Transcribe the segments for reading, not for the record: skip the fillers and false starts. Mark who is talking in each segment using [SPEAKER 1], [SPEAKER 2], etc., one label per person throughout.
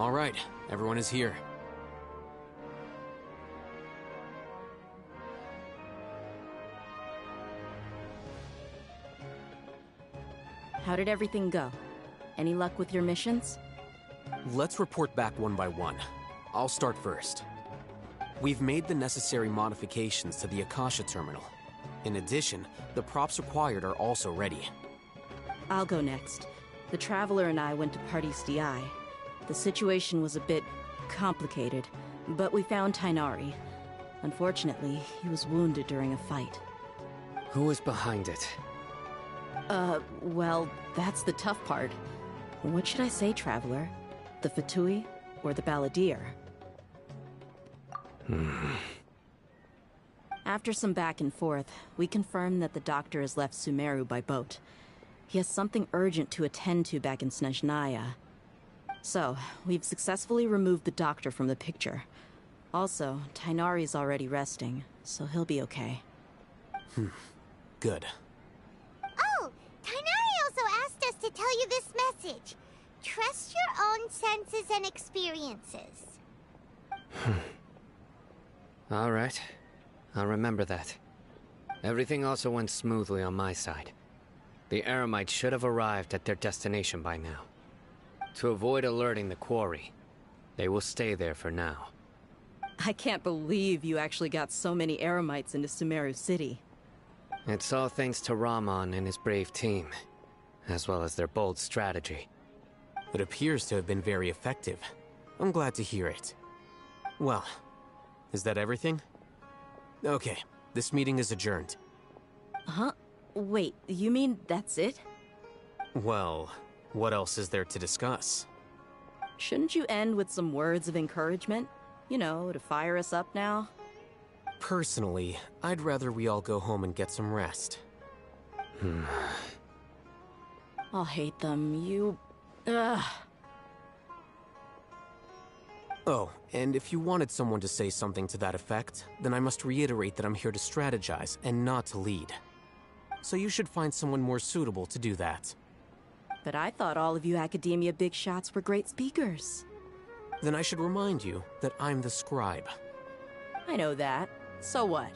[SPEAKER 1] All right, everyone is here.
[SPEAKER 2] How did everything go? Any luck with your missions?
[SPEAKER 1] Let's report back one by one. I'll start first. We've made the necessary modifications to the Akasha terminal. In addition, the props required are also ready.
[SPEAKER 2] I'll go next. The Traveler and I went to Party's DI. The situation was a bit complicated, but we found Tainari. Unfortunately, he was wounded during a fight.
[SPEAKER 3] Who was behind it?
[SPEAKER 2] Well, that's the tough part. What should I say, Traveler? The Fatui or the Balladeer? After some back and forth, we confirmed that the doctor has left Sumeru by boat. He has something urgent to attend to back in Snezhnaya. So, we've successfully removed the doctor from the picture. Also, Tainari's already resting, so he'll be okay.
[SPEAKER 1] Good.
[SPEAKER 4] Oh, Tainari also asked us to tell you this message. Trust your own senses and experiences.
[SPEAKER 3] All right. I'll remember that. Everything also went smoothly on my side. The Eremites should have arrived at their destination by now. To avoid alerting the quarry, they will stay there for now.
[SPEAKER 2] I can't believe you actually got so many Eremites into Sumeru City.
[SPEAKER 3] It's all thanks to Rahman and his brave team, as well as their bold strategy.
[SPEAKER 1] It appears to have been very effective. I'm glad to hear it. Well, is that everything? Okay, this meeting is adjourned.
[SPEAKER 2] Huh? Wait, you mean that's it?
[SPEAKER 1] Well, what else is there to discuss?
[SPEAKER 2] Shouldn't you end with some words of encouragement? You know, to fire us up now?
[SPEAKER 1] Personally, I'd rather we all go home and get some rest.
[SPEAKER 2] I'll hate them, Ugh.
[SPEAKER 1] Oh, and if you wanted someone to say something to that effect, then I must reiterate that I'm here to strategize and not to lead. So you should find someone more suitable to do that.
[SPEAKER 2] But I thought all of you Academia big shots were great speakers.
[SPEAKER 1] Then I should remind you that I'm the scribe.
[SPEAKER 2] I know that. So what?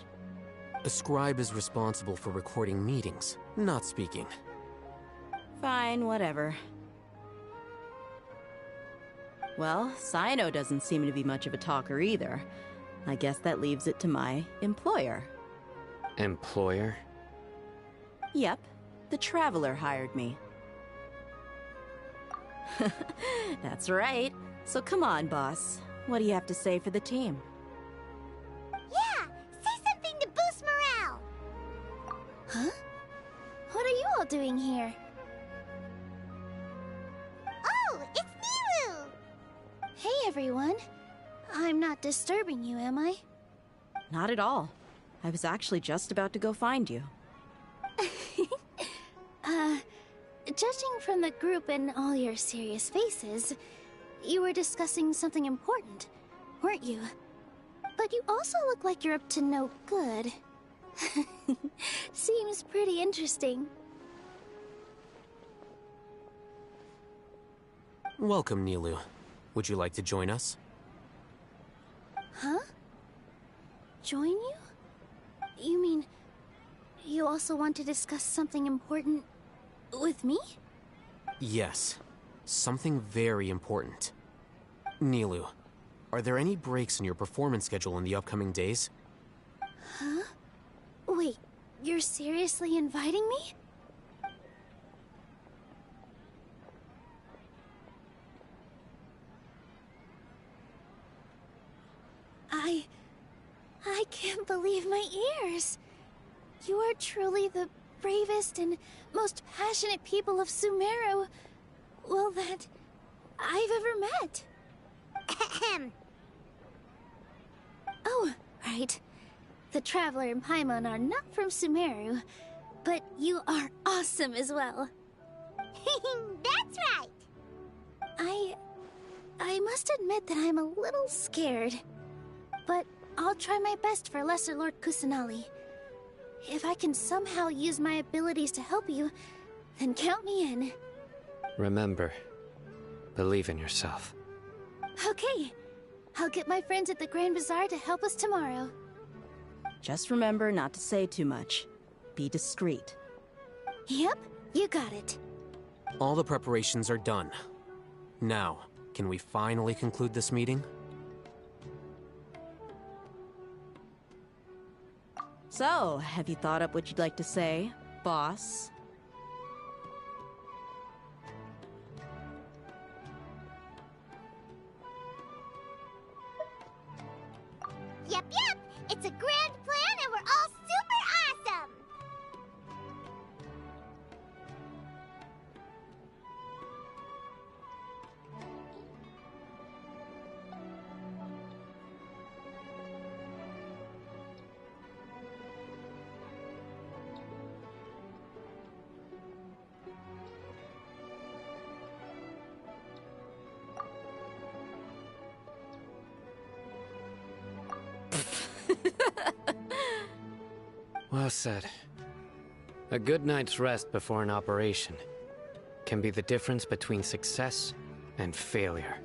[SPEAKER 1] A scribe is responsible for recording meetings, not speaking.
[SPEAKER 2] Fine, whatever. Well, Cyno doesn't seem to be much of a talker either. I guess that leaves it to my employer.
[SPEAKER 3] Employer?
[SPEAKER 2] Yep, the Traveler hired me. That's right. So come on, boss. What do you have to say for the team?
[SPEAKER 4] Yeah, say something to boost morale.
[SPEAKER 5] Huh? What are you all doing here?
[SPEAKER 4] Oh, it's Nilu!
[SPEAKER 5] Hey, everyone. I'm not disturbing you, am I?
[SPEAKER 2] Not at all. I was actually just about to go find you.
[SPEAKER 5] Judging from the group and all your serious faces, you were discussing something important, weren't you? But you also look like you're up to no good. Seems pretty interesting.
[SPEAKER 1] Welcome, Nilu. Would you like to join us?
[SPEAKER 5] Huh? Join you? You mean, you also want to discuss something important with me?
[SPEAKER 1] Yes. Something very important. Nilu, are there any breaks in your performance schedule in the upcoming days?
[SPEAKER 5] Huh? Wait, you're seriously inviting me? I can't believe my ears. You are truly the bravest and most passionate people of Sumeru, well, that I've ever met.
[SPEAKER 4] Ahem.
[SPEAKER 5] Oh, right. The Traveler and Paimon are not from Sumeru, but you are awesome as well.
[SPEAKER 4] That's right.
[SPEAKER 5] I must admit that I'm a little scared. But I'll try my best for Lesser Lord Kusanali. If I can somehow use my abilities to help you, then count me in.
[SPEAKER 3] Remember, believe in yourself.
[SPEAKER 5] Okay. I'll get my friends at the Grand Bazaar to help us tomorrow.
[SPEAKER 2] Just remember not to say too much. Be discreet.
[SPEAKER 5] Yep, you got it.
[SPEAKER 1] All the preparations are done. Now, can we finally conclude this meeting?
[SPEAKER 2] So, have you thought up what you'd like to say, boss?
[SPEAKER 4] Yep, yep! It's a grand plan and we're all super awesome!
[SPEAKER 3] Well said. A good night's rest before an operation can be the difference between success and failure.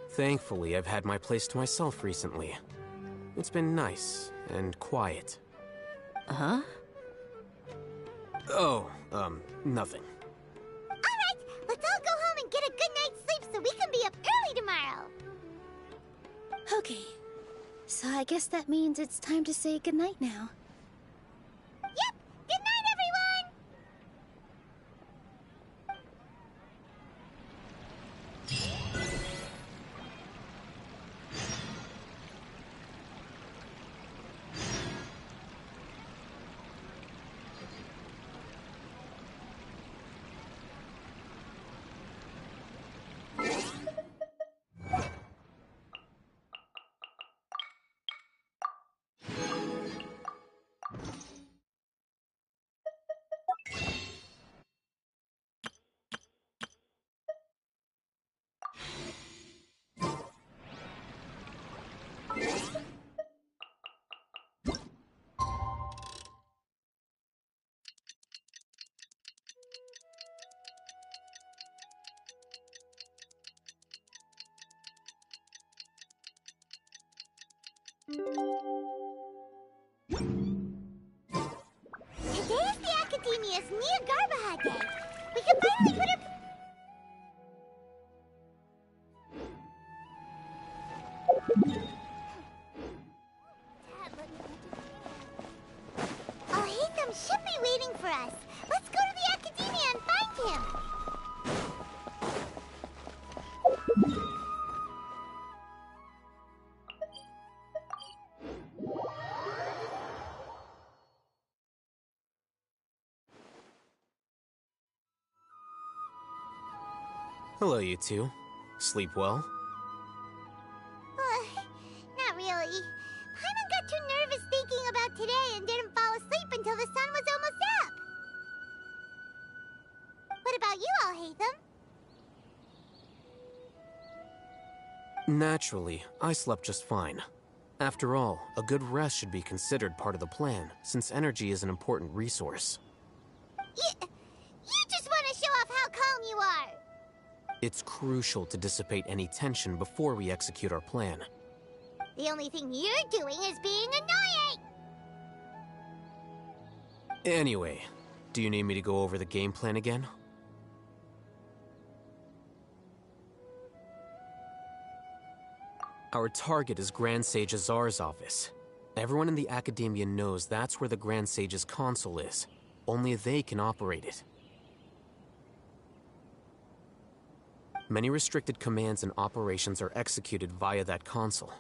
[SPEAKER 1] Thankfully, I've had my place to myself recently. It's been nice and quiet.
[SPEAKER 2] Huh?
[SPEAKER 1] Oh, nothing.
[SPEAKER 4] Alright, let's all go home and get a good night's sleep so we can be up early tomorrow!
[SPEAKER 5] Okay. So I guess that means it's time to say goodnight now.
[SPEAKER 4] Yep! Good night, everyone! Today is the Academia's Nia Garbaha Day. We can finally put her... Al-Haytham should be waiting for us. Let's go to the Academia and find him.
[SPEAKER 1] Hello, you two. Sleep well?
[SPEAKER 4] Not really. Paimon got too nervous thinking about today and didn't fall asleep until the sun was almost up. What about you, Al-Haytham?
[SPEAKER 1] Naturally, I slept just fine. After all, a good rest should be considered part of the plan, since energy is an important resource.
[SPEAKER 4] You just want to show off how calm you are.
[SPEAKER 1] It's crucial to dissipate any tension before we execute our plan.
[SPEAKER 4] The only thing you're doing is being annoying.
[SPEAKER 1] Anyway, do you need me to go over the game plan again? Our target is Grand Sage Azar's office. Everyone in the Academia knows that's where the Grand Sage's console is. Only they can operate it. Many restricted commands and operations are executed via that console.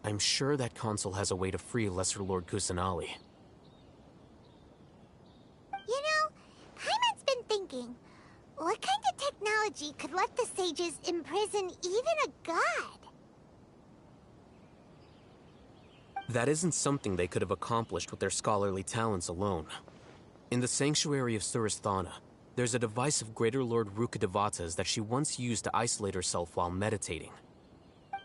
[SPEAKER 1] I'm sure that console has a way to free Lesser Lord Kusanali.
[SPEAKER 4] You know, Paimon's been thinking, what kind of technology could let the sages imprison even a god?
[SPEAKER 1] That isn't something they could have accomplished with their scholarly talents alone. In the Sanctuary of Suristhana, there's a device of Greater Lord Rukkhadevata's that she once used to isolate herself while meditating.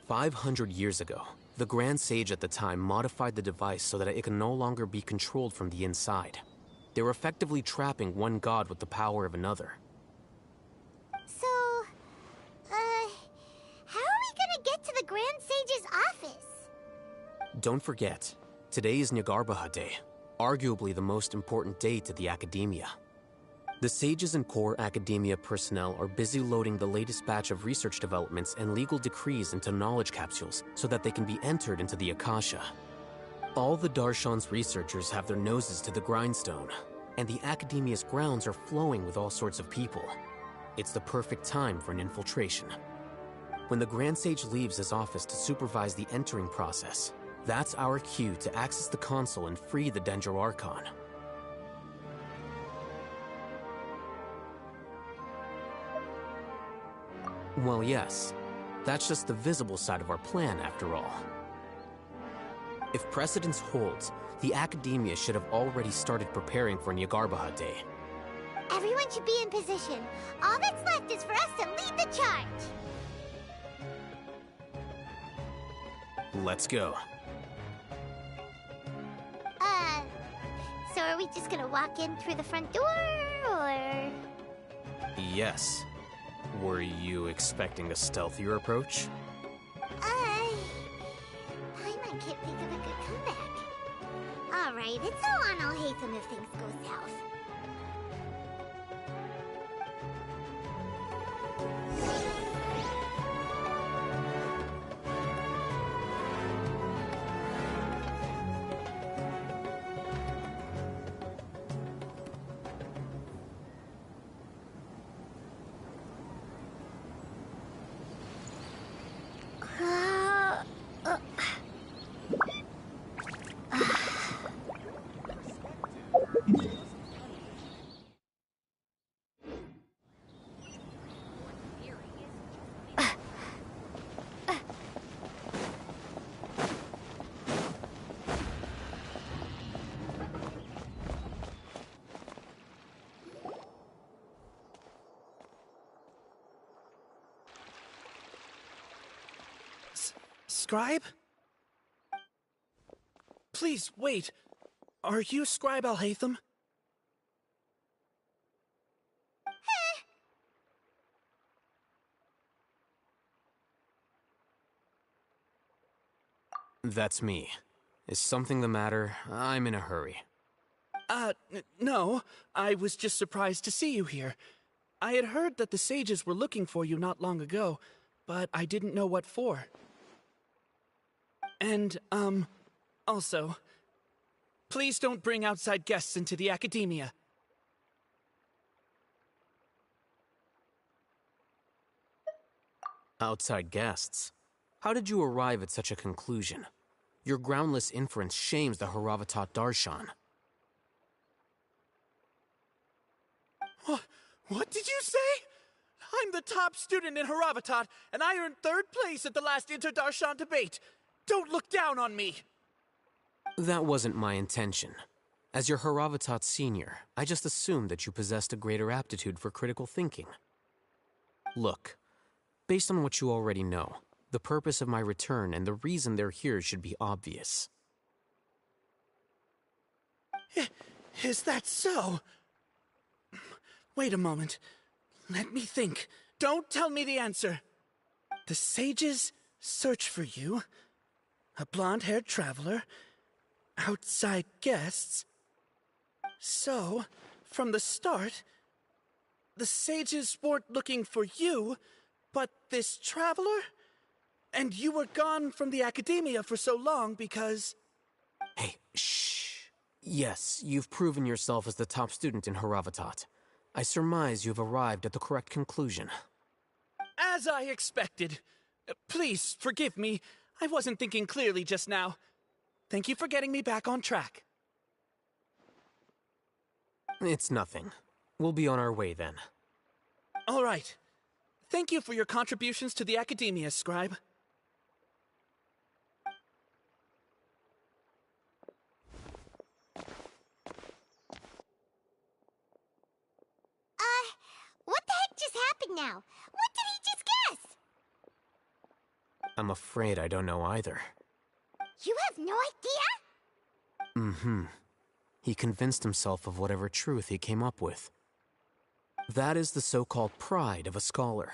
[SPEAKER 1] 500 years ago, the Grand Sage at the time modified the device so that it can no longer be controlled from the inside. They were effectively trapping one god with the power of another.
[SPEAKER 4] So,
[SPEAKER 1] Don't forget, today is Nyargarbaha Day, arguably the most important day to the academia. The sages and core academia personnel are busy loading the latest batch of research developments and legal decrees into knowledge capsules so that they can be entered into the Akasha. All the Darshan's researchers have their noses to the grindstone, and the academia's grounds are flowing with all sorts of people. It's the perfect time for an infiltration. When the Grand Sage leaves his office to supervise the entering process, that's our cue to access the console and free the Dendro Archon. Well, yes. That's just the visible side of our plan, after all. If precedence holds, the academia should have already started preparing for Nyargarbaha Day.
[SPEAKER 4] Everyone should be in position. All that's left is for us to lead the charge.
[SPEAKER 1] Let's go.
[SPEAKER 4] So are we just gonna walk in through the front door, or...?
[SPEAKER 1] Yes. Were you expecting a stealthier approach?
[SPEAKER 4] Paimon can't think of a good comeback. Alright, it's all on Alhaitham if things go south.
[SPEAKER 6] Scribe? Please, wait. Are you Scribe Alhaitham?
[SPEAKER 1] That's me. Is something the matter? I'm in a hurry.
[SPEAKER 6] No. I was just surprised to see you here. I had heard that the sages were looking for you not long ago, but I didn't know what for. And, also, please don't bring outside guests into the academia.
[SPEAKER 1] Outside guests? How did you arrive at such a conclusion? Your groundless inference shames the Haravatat Darshan.
[SPEAKER 6] What did you say? I'm the top student in Haravatat, and I earned 3rd place at the last Inter-Darshan debate. Don't look down on me!
[SPEAKER 1] That wasn't my intention. As your Haravatat senior, I just assumed that you possessed a greater aptitude for critical thinking. Look, based on what you already know, the purpose of my return and the reason they're here should be obvious.
[SPEAKER 6] Is that so? Wait a moment. Let me think. Don't tell me the answer. The sages search for you. A blonde-haired traveler. Outside guests. So, from the start, the sages weren't looking for you, but this traveler? And you were gone from the academia for so long because...
[SPEAKER 1] Hey, shh. Yes, you've proven yourself as the top student in Haravatat. I surmise you've arrived at the correct conclusion.
[SPEAKER 6] As I expected. Please, forgive me. I wasn't thinking clearly just now. Thank you for getting me back on track.
[SPEAKER 1] It's nothing. We'll be on our way then.
[SPEAKER 6] All right. Thank you for your contributions to the academia, Scribe.
[SPEAKER 4] What the heck just happened now? What did he just guess?
[SPEAKER 1] I'm afraid I don't know either.
[SPEAKER 4] You have no idea?
[SPEAKER 1] Mm-hmm. He convinced himself of whatever truth he came up with. That is the so-called pride of a scholar.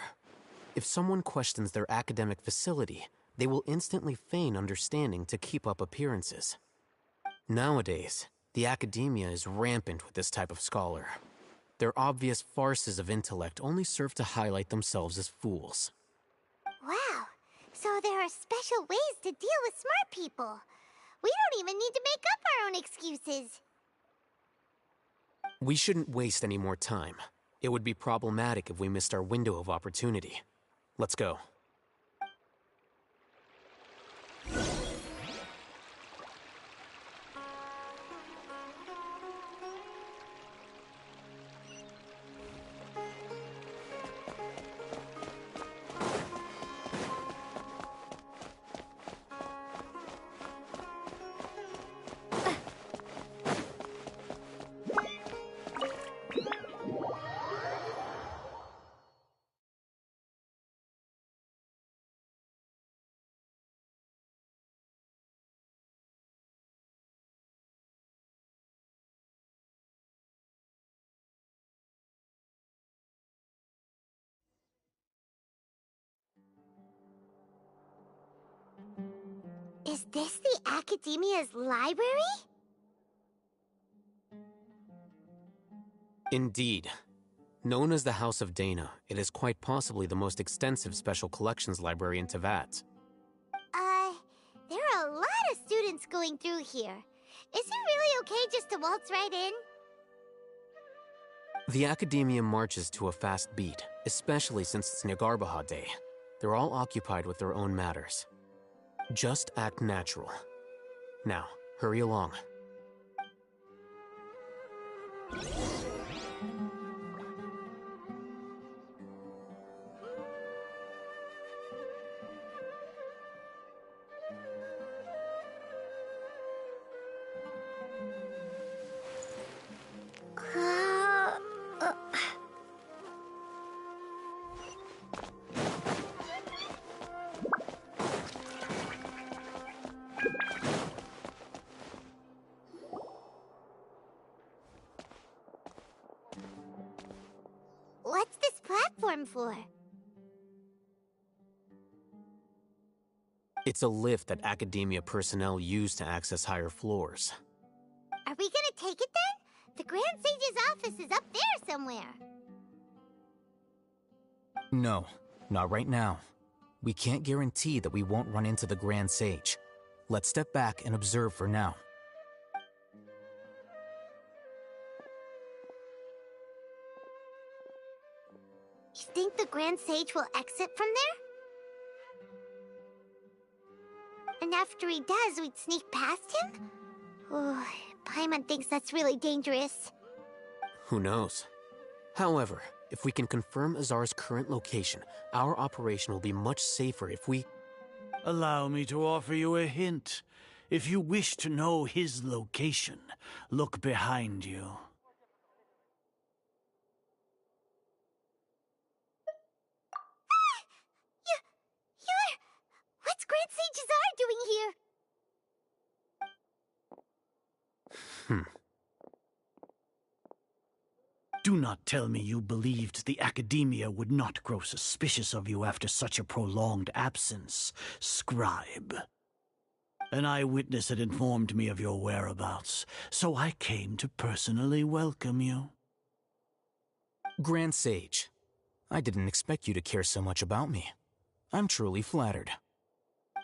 [SPEAKER 1] If someone questions their academic facility, they will instantly feign understanding to keep up appearances. Nowadays, the academia is rampant with this type of scholar. Their obvious farces of intellect only serve to highlight themselves as fools.
[SPEAKER 4] Wow, so there are special ways to deal with smart people. We don't even need to make up our own excuses.
[SPEAKER 1] We shouldn't waste any more time. It would be problematic if we missed our window of opportunity. Let's go.
[SPEAKER 4] Is this the Academia's library?
[SPEAKER 1] Indeed. Known as the House of Dana, it is quite possibly the most extensive special collections library in Teyvat.
[SPEAKER 4] There are a lot of students going through here. Is it really okay just to waltz right in?
[SPEAKER 1] The Academia marches to a fast beat, especially since it's Nagarbaha Day. They're all occupied with their own matters. Just act natural. Now, hurry along.
[SPEAKER 4] What's this platform for?
[SPEAKER 1] It's a lift that Academia personnel use to access higher floors.
[SPEAKER 4] Are we gonna take it then? The Grand Sage's office is up there somewhere.
[SPEAKER 7] No, not right now. We can't guarantee that we won't run into the Grand Sage. Let's step back and observe for now.
[SPEAKER 4] You think the Grand Sage will exit from there? And after he does, we'd sneak past him? Oh, Paimon thinks that's really dangerous.
[SPEAKER 1] Who knows? However, if we can confirm Azar's current location, our operation will be much safer if we...
[SPEAKER 8] Allow me to offer you a hint. If you wish to know his location, look behind you.
[SPEAKER 4] What's Grand Sage Azar doing here?
[SPEAKER 8] Do not tell me you believed the Academia would not grow suspicious of you after such a prolonged absence, scribe. An eyewitness had informed me of your whereabouts, so I came to personally welcome you.
[SPEAKER 7] Grand Sage, I didn't expect you to care so much about me. I'm truly flattered.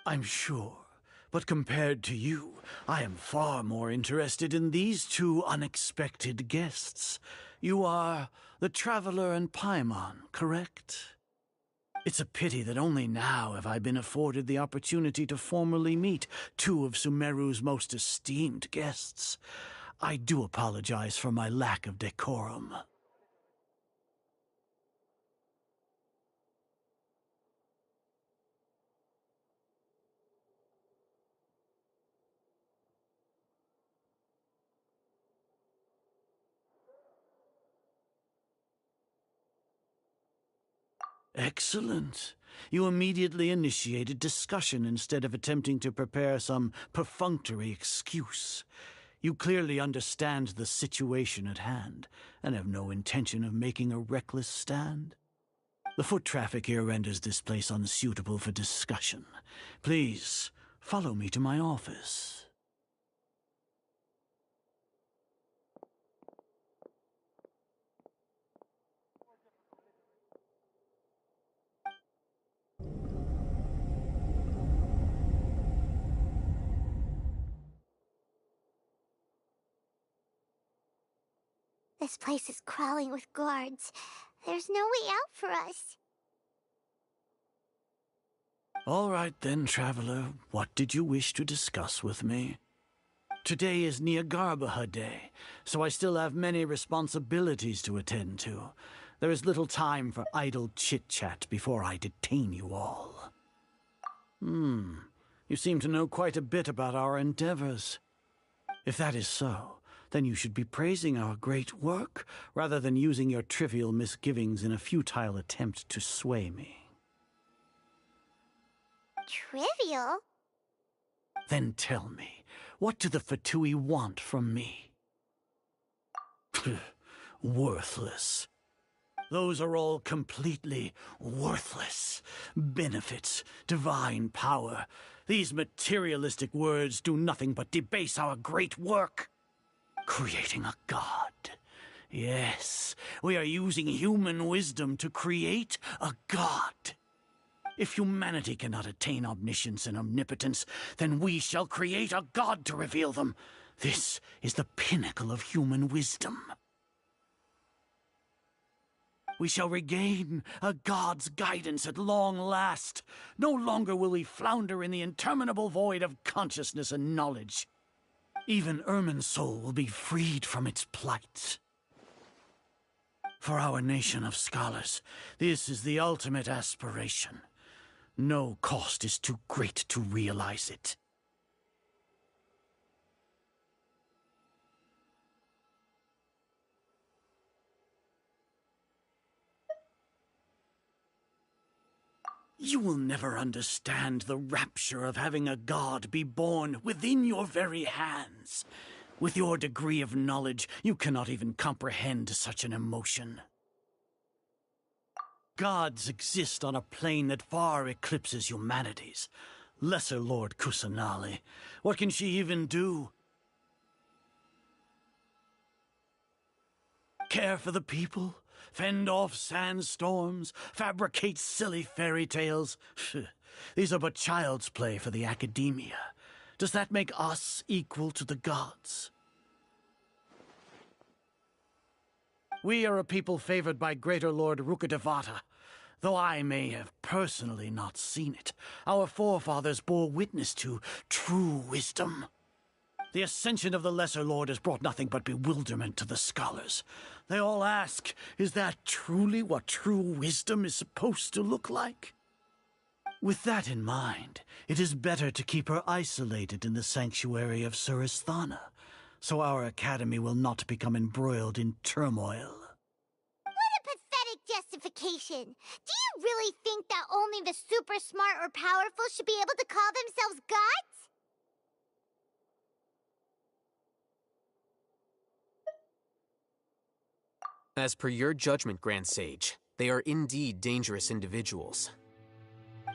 [SPEAKER 8] I'm sure, but compared to you, I am far more interested in these two unexpected guests. You are the Traveler and Paimon, correct? It's a pity that only now have I been afforded the opportunity to formally meet two of Sumeru's most esteemed guests. I do apologize for my lack of decorum. Excellent. You immediately initiated discussion instead of attempting to prepare some perfunctory excuse. You clearly understand the situation at hand, and have no intention of making a reckless stand. The foot traffic here renders this place unsuitable for discussion. Please, follow me to my office.
[SPEAKER 4] This place is crawling with guards. There's no way out for us.
[SPEAKER 8] All right then, traveler. What did you wish to discuss with me? Today is Niagarbaha Day, so I still have many responsibilities to attend to. There is little time for idle chit-chat before I detain you all. You seem to know quite a bit about our endeavors. If that is so, then you should be praising our great work, rather than using your trivial misgivings in a futile attempt to sway me.
[SPEAKER 4] Trivial?
[SPEAKER 8] Then tell me, what do the Fatui want from me? Worthless. Those are all completely worthless. Benefits, divine power. These materialistic words do nothing but debase our great work. Creating a god. Yes, we are using human wisdom to create a god. If humanity cannot attain omniscience and omnipotence, then we shall create a god to reveal them. This is the pinnacle of human wisdom. We shall regain a god's guidance at long last. No longer will we flounder in the interminable void of consciousness and knowledge. Even Irminsul will be freed from its plight. For our nation of scholars, this is the ultimate aspiration. No cost is too great to realize it. You will never understand the rapture of having a god be born within your very hands. With your degree of knowledge, you cannot even comprehend such an emotion. Gods exist on a plane that far eclipses humanity's. Lesser Lord Kusanali, what can she even do? Care for the people? Fend off sandstorms? Fabricate silly fairy tales? These are but child's play for the academia. Does that make us equal to the gods? We are a people favored by Greater Lord Rukkhadevata. Though I may have personally not seen it, our forefathers bore witness to true wisdom. The ascension of the Lesser Lord has brought nothing but bewilderment to the scholars. They all ask, is that truly what true wisdom is supposed to look like? With that in mind, it is better to keep her isolated in the sanctuary of Suristhana, so our academy will not become embroiled in turmoil.
[SPEAKER 4] What a pathetic justification! Do you really think that only the super smart or powerful should be able to call themselves gods?
[SPEAKER 1] As per your judgment, Grand Sage, they are indeed dangerous individuals.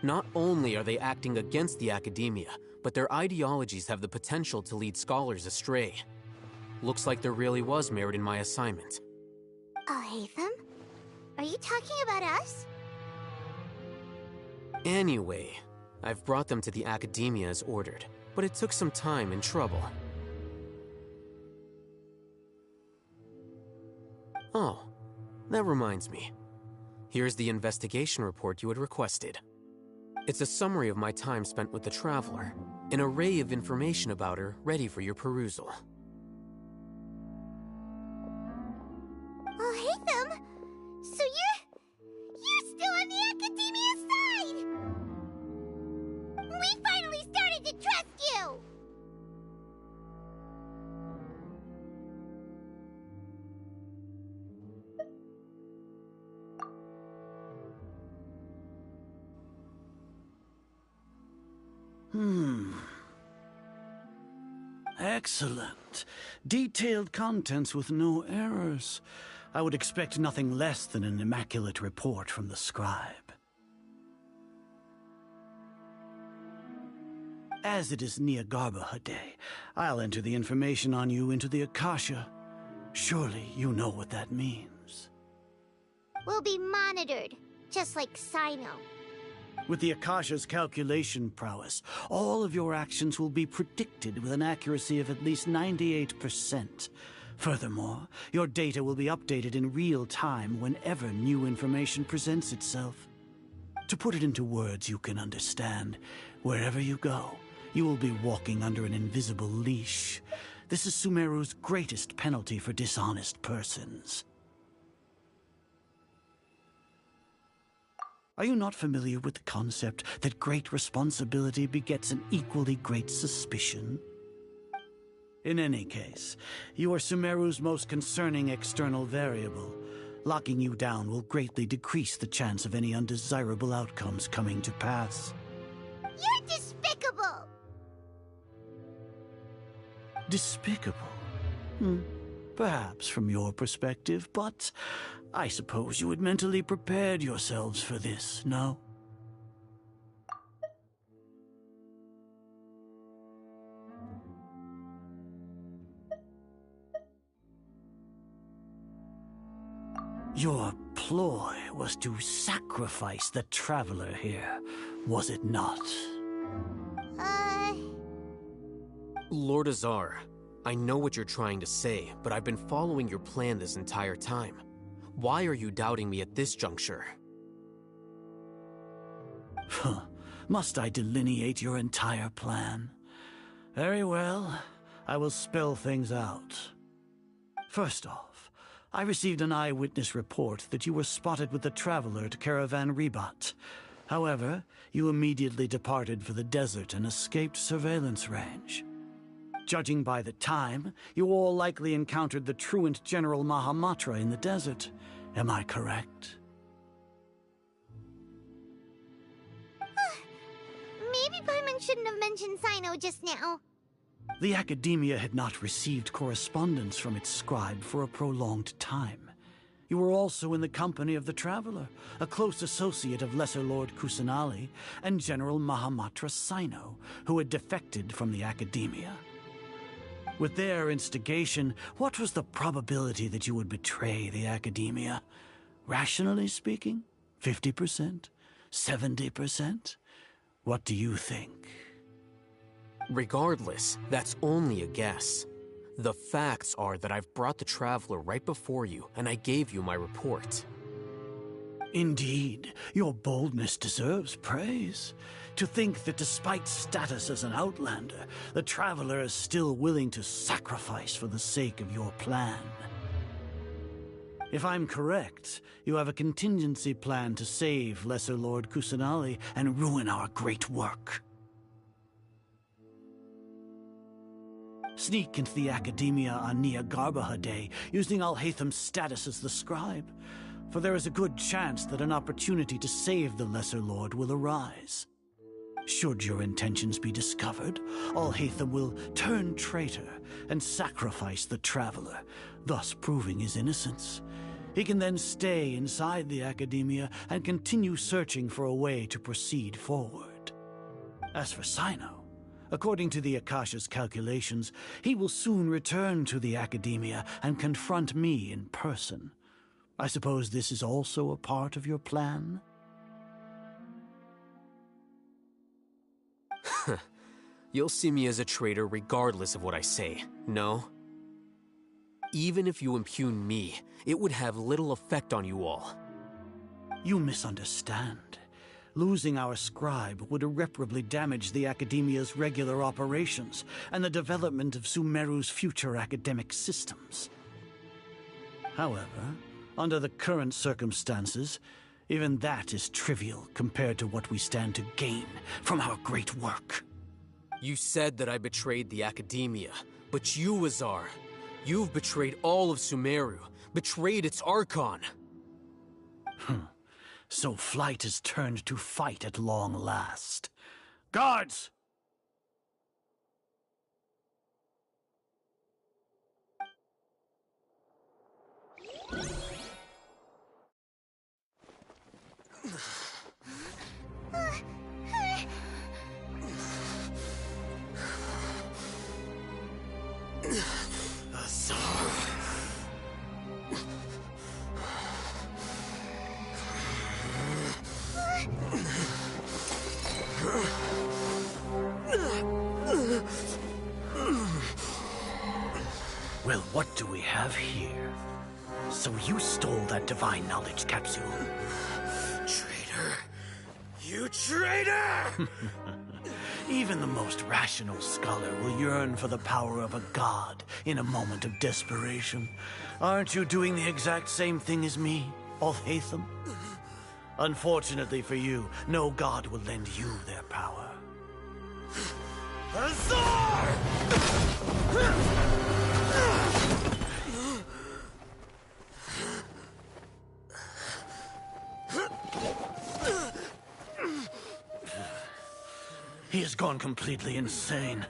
[SPEAKER 1] Not only are they acting against the academia, but their ideologies have the potential to lead scholars astray. Looks like there really was merit in my assignment.
[SPEAKER 4] Hatham? Are you talking about us?
[SPEAKER 1] Anyway, I've brought them to the academia as ordered, but it took some time and trouble. Oh, that reminds me. Here's the investigation report you had requested. It's a summary of my time spent with the Traveler, an array of information about her ready for your perusal.
[SPEAKER 4] Oh, Hatham! So you're still on the academia side! We finally started to trust you!
[SPEAKER 8] Excellent. Detailed contents with no errors. I would expect nothing less than an immaculate report from the scribe. As it is Niagarbaha Day, I'll enter the information on you into the Akasha. Surely you know what that means.
[SPEAKER 4] We'll be monitored, just like Sino.
[SPEAKER 8] With the Akasha's calculation prowess, all of your actions will be predicted with an accuracy of at least 98%. Furthermore, your data will be updated in real time whenever new information presents itself. To put it into words you can understand, wherever you go, you will be walking under an invisible leash. This is Sumeru's greatest penalty for dishonest persons. Are you not familiar with the concept that great responsibility begets an equally great suspicion? In any case, you are Sumeru's most concerning external variable. Locking you down will greatly decrease the chance of any undesirable outcomes coming to pass.
[SPEAKER 4] You're despicable!
[SPEAKER 8] Despicable? Perhaps from your perspective, but I suppose you had mentally prepared yourselves for this, no? Your ploy was to sacrifice the traveler here, was it not?
[SPEAKER 1] Lord Azar, I know what you're trying to say, but I've been following your plan this entire time. Why are you doubting me at this juncture?
[SPEAKER 8] Must I delineate your entire plan? Very well, I will spell things out. First off, I received an eyewitness report that you were spotted with the traveler to Caravan Ribat. However, you immediately departed for the desert and escaped surveillance range. Judging by the time, you all likely encountered the truant General Mahamatra in the desert. Am I correct?
[SPEAKER 4] Maybe Paimon shouldn't have mentioned Sino just now.
[SPEAKER 8] The Academia had not received correspondence from its scribe for a prolonged time. You were also in the company of the Traveler, a close associate of Lesser Lord Kusanali and General Mahamatra Sino, who had defected from the Academia. With their instigation, what was the probability that you would betray the Academia? Rationally speaking, 50%? 70%? What do you think?
[SPEAKER 1] Regardless, that's only a guess. The facts are that I've brought the Traveler right before you, and I gave you my report.
[SPEAKER 8] Indeed, your boldness deserves praise. To think that despite status as an outlander, the Traveler is still willing to sacrifice for the sake of your plan. If I'm correct, you have a contingency plan to save Lesser Lord Kusanali and ruin our great work. Sneak into the Academia on Niagarbaha Day, using Alhaitham's status as the scribe, for there is a good chance that an opportunity to save the Lesser Lord will arise. Should your intentions be discovered, Alhaitham will turn traitor and sacrifice the Traveler, thus proving his innocence. He can then stay inside the Academia and continue searching for a way to proceed forward. As for Sino, according to the Akasha's calculations, he will soon return to the Academia and confront me in person. I suppose this is also a part of your plan?
[SPEAKER 1] You'll see me as a traitor regardless of what I say, no? Even if you impugn me, it would have little effect on you all.
[SPEAKER 8] You misunderstand. Losing our scribe would irreparably damage the Academia's regular operations and the development of Sumeru's future academic systems. However, under the current circumstances, even that is trivial compared to what we stand to gain from our great work.
[SPEAKER 1] You said that I betrayed the Academia, but you, Azar, you've betrayed all of Sumeru, betrayed its Archon.
[SPEAKER 8] So flight has turned to fight at long last. Guards! Well, what do we have here? So you stole that divine knowledge capsule.
[SPEAKER 6] Traitor! You traitor!
[SPEAKER 8] Even the most rational scholar will yearn for the power of a god in a moment of desperation. Aren't you doing the exact same thing as me, Alhaitham? Unfortunately for you, no god will lend you their power. Azar! He has gone completely insane.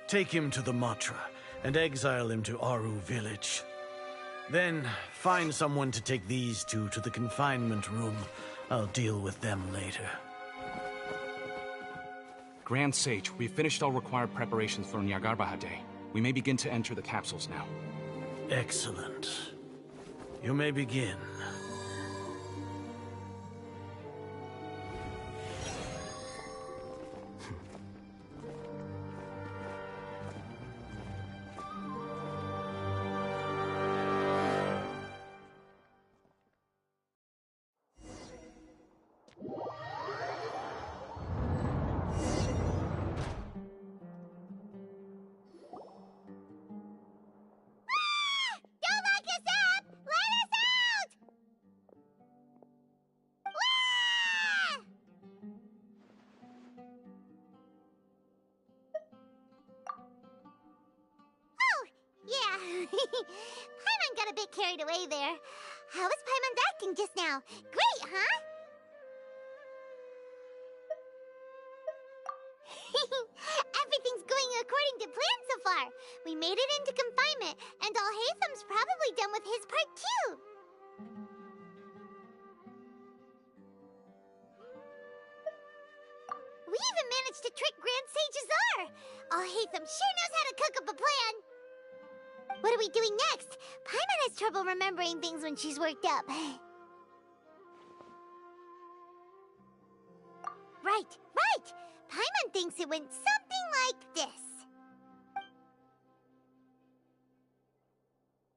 [SPEAKER 8] Take him to the Matra and exile him to Aru village. Then find someone to take these two to the confinement room. I'll deal with them later.
[SPEAKER 9] Grand Sage, we've finished all required preparations for Nyargarbahad Day. We may begin to enter the capsules now.
[SPEAKER 8] Excellent. You may begin.
[SPEAKER 4] Don't lock us up! Let us out! Wah! Oh, yeah. Paimon got a bit carried away there. How was Paimon acting just now? Great, huh? Everything's going according to plan so far. We made it into confinement, and Alhaitham's probably done with his part too. We even managed to trick Grand Sage Azar. Alhaitham sure knows how to cook up a plan. What are we doing next? Paimon has trouble remembering things when she's worked up. Right. Paimon thinks it went something like this.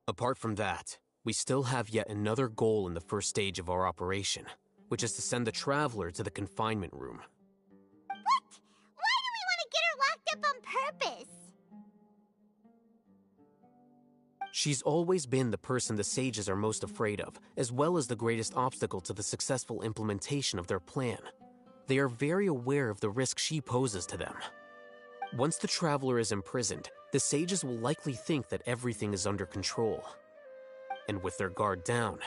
[SPEAKER 1] Apart from that, we still have yet another goal in the first stage of our operation, which is to send the Traveler to the confinement room.
[SPEAKER 4] What? Why do we want to get her locked up on purpose?
[SPEAKER 1] She's always been the person the sages are most afraid of, as well as the greatest obstacle to the successful implementation of their plan. They are very aware of the risk she poses to them. Once the Traveler is imprisoned, the sages will likely think that everything is under control. And with their guard down,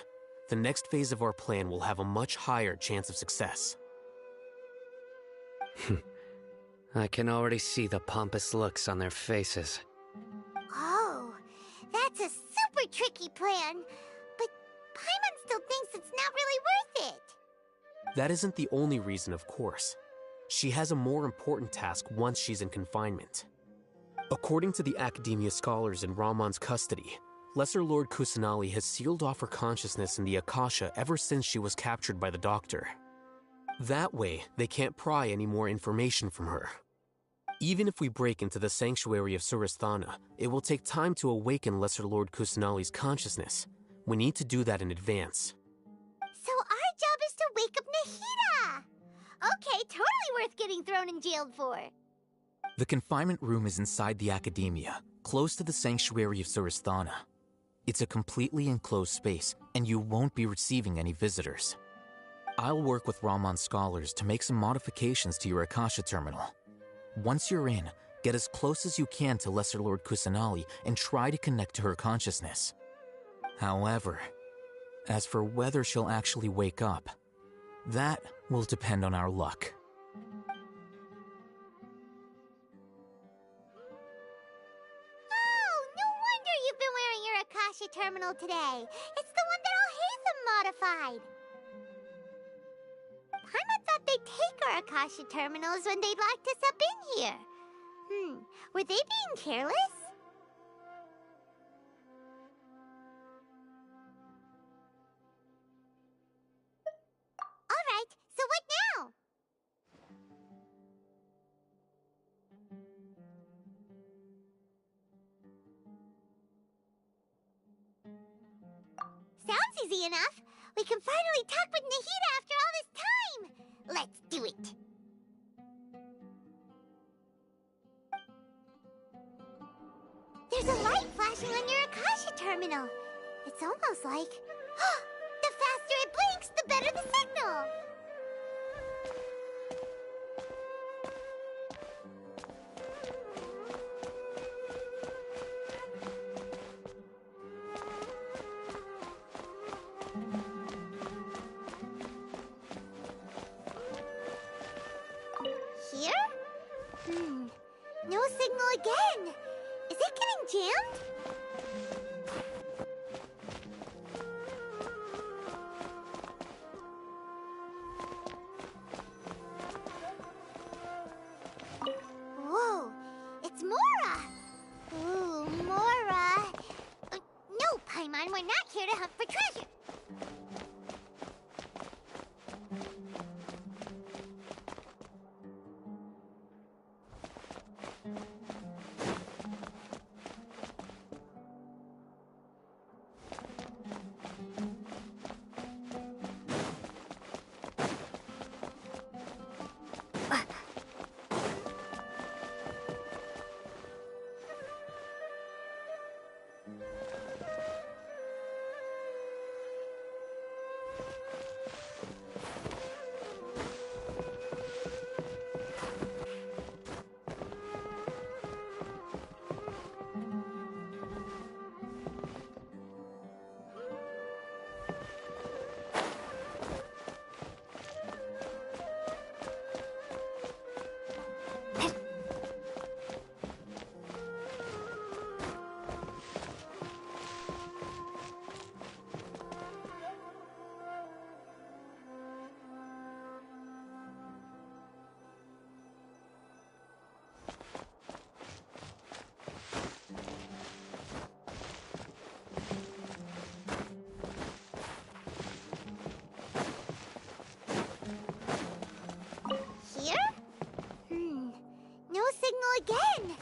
[SPEAKER 1] the next phase of our plan will have a much higher chance of success.
[SPEAKER 3] I can already see the pompous looks on their faces.
[SPEAKER 4] Oh, that's a super tricky plan. But Paimon still thinks it's not really worth it.
[SPEAKER 1] That isn't the only reason, of course. She has a more important task once she's in confinement. According to the Academia scholars in Ramon's custody, Lesser Lord Kusanali has sealed off her consciousness in the Akasha ever since she was captured by the Doctor. That way, they can't pry any more information from her. Even if we break into the sanctuary of Suristhana, it will take time to awaken Lesser Lord Kusanali's consciousness. We need to do that in advance.
[SPEAKER 4] So our job is to wake up Nahida! Okay, totally worth getting thrown and jailed for.
[SPEAKER 7] The confinement room is inside the Academia, close to the sanctuary of Suristhana. It's a completely enclosed space, and you won't be receiving any visitors. I'll work with Ramon's scholars to make some modifications to your Akasha terminal. Once you're in, get as close as you can to Lesser Lord Kusanali and try to connect to her consciousness. However, as for whether she'll actually wake up, that will depend on our luck.
[SPEAKER 4] terminal today. It's the one that Alhaitham modified. Paimon thought they'd take our Akasha terminals when they'd locked us up in here. Were they being careless? Alright, so what now? Sounds easy enough. We can finally talk with Nahida after all this time. Let's do it. There's a light flashing on your Akasha terminal. It's almost like... the faster it blinks, the better the signal. Here? No signal again. Is it getting jammed? Whoa, it's Mora! Ooh, Mora! No, Paimon, we're not here to hunt for treasure. No signal again.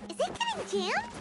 [SPEAKER 4] Is it getting jammed?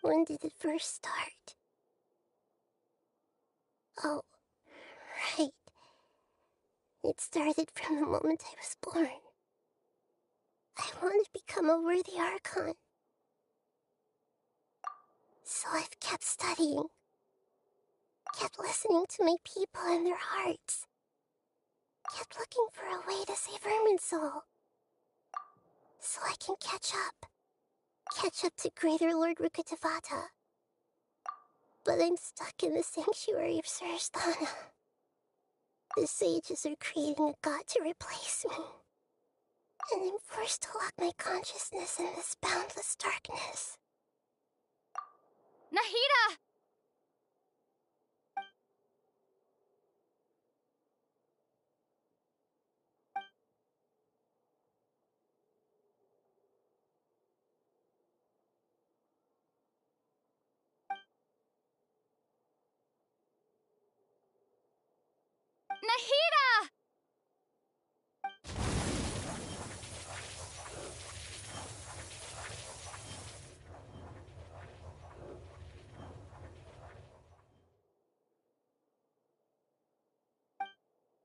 [SPEAKER 10] When did it first start? Oh, right. It started from the moment I was born. I want to become a worthy Archon. So I've kept studying. Kept listening to my people and their hearts. Kept looking for a way to save Irminsul. So I can catch up. Catch up to Greater Lord Rukkhadevata. But I'm stuck in the sanctuary of Surasthana. The sages are creating a god to replace me. And I'm forced to lock my consciousness in this boundless darkness.
[SPEAKER 5] Nahida! Nahida!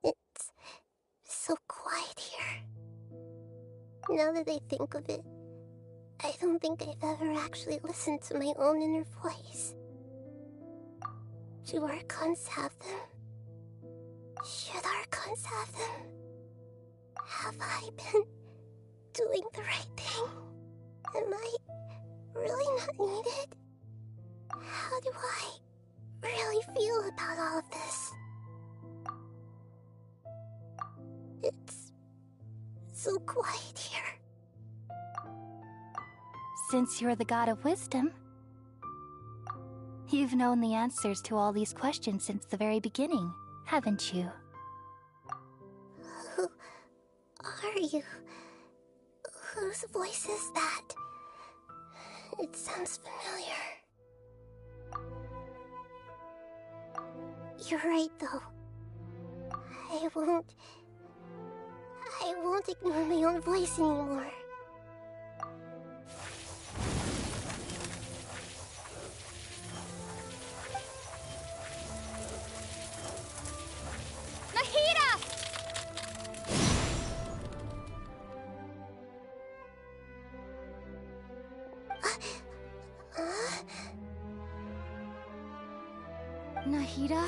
[SPEAKER 10] It's so quiet here. Now that I think of it, I don't think I've ever actually listened to my own inner voice. Do Archons have them? Should Archons have them? Have I been doing the right thing? Am I really not needed? How do I really feel about all of this? It's so quiet here.
[SPEAKER 11] Since you're the god of wisdom, you've known the answers to all these questions since the very beginning, haven't you?
[SPEAKER 10] Who are you? Whose voice is that? It sounds familiar. You're right, though. I won't ignore my own voice anymore.
[SPEAKER 5] Nahida! Nahida?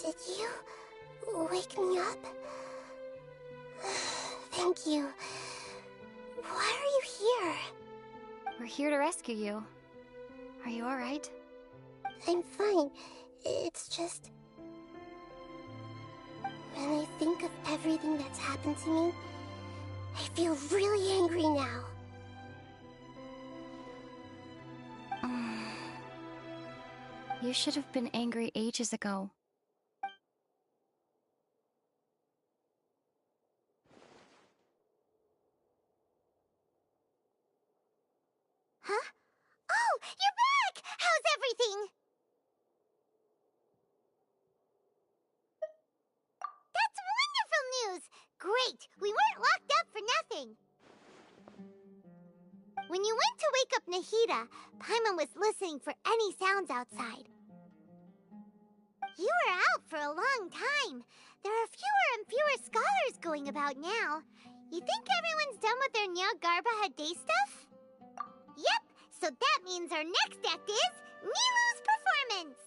[SPEAKER 10] Did you wake me up? Thank you. Why are you here?
[SPEAKER 11] We're here to rescue you. Are you alright?
[SPEAKER 10] I'm fine. It's just... when I think of everything that's happened to me, I feel really angry now.
[SPEAKER 11] You should have been angry ages ago.
[SPEAKER 4] Huh? Oh, you're back! How's everything? That's wonderful news! Great! We weren't locked up for nothing! When you went to wake up Nahida, Paimon was listening for any sounds outside. You were out for a long time. There are fewer and fewer scholars going about now. You think everyone's done with their Nyargarba Day stuff? Yep, so that means our next act is Nilu's performance!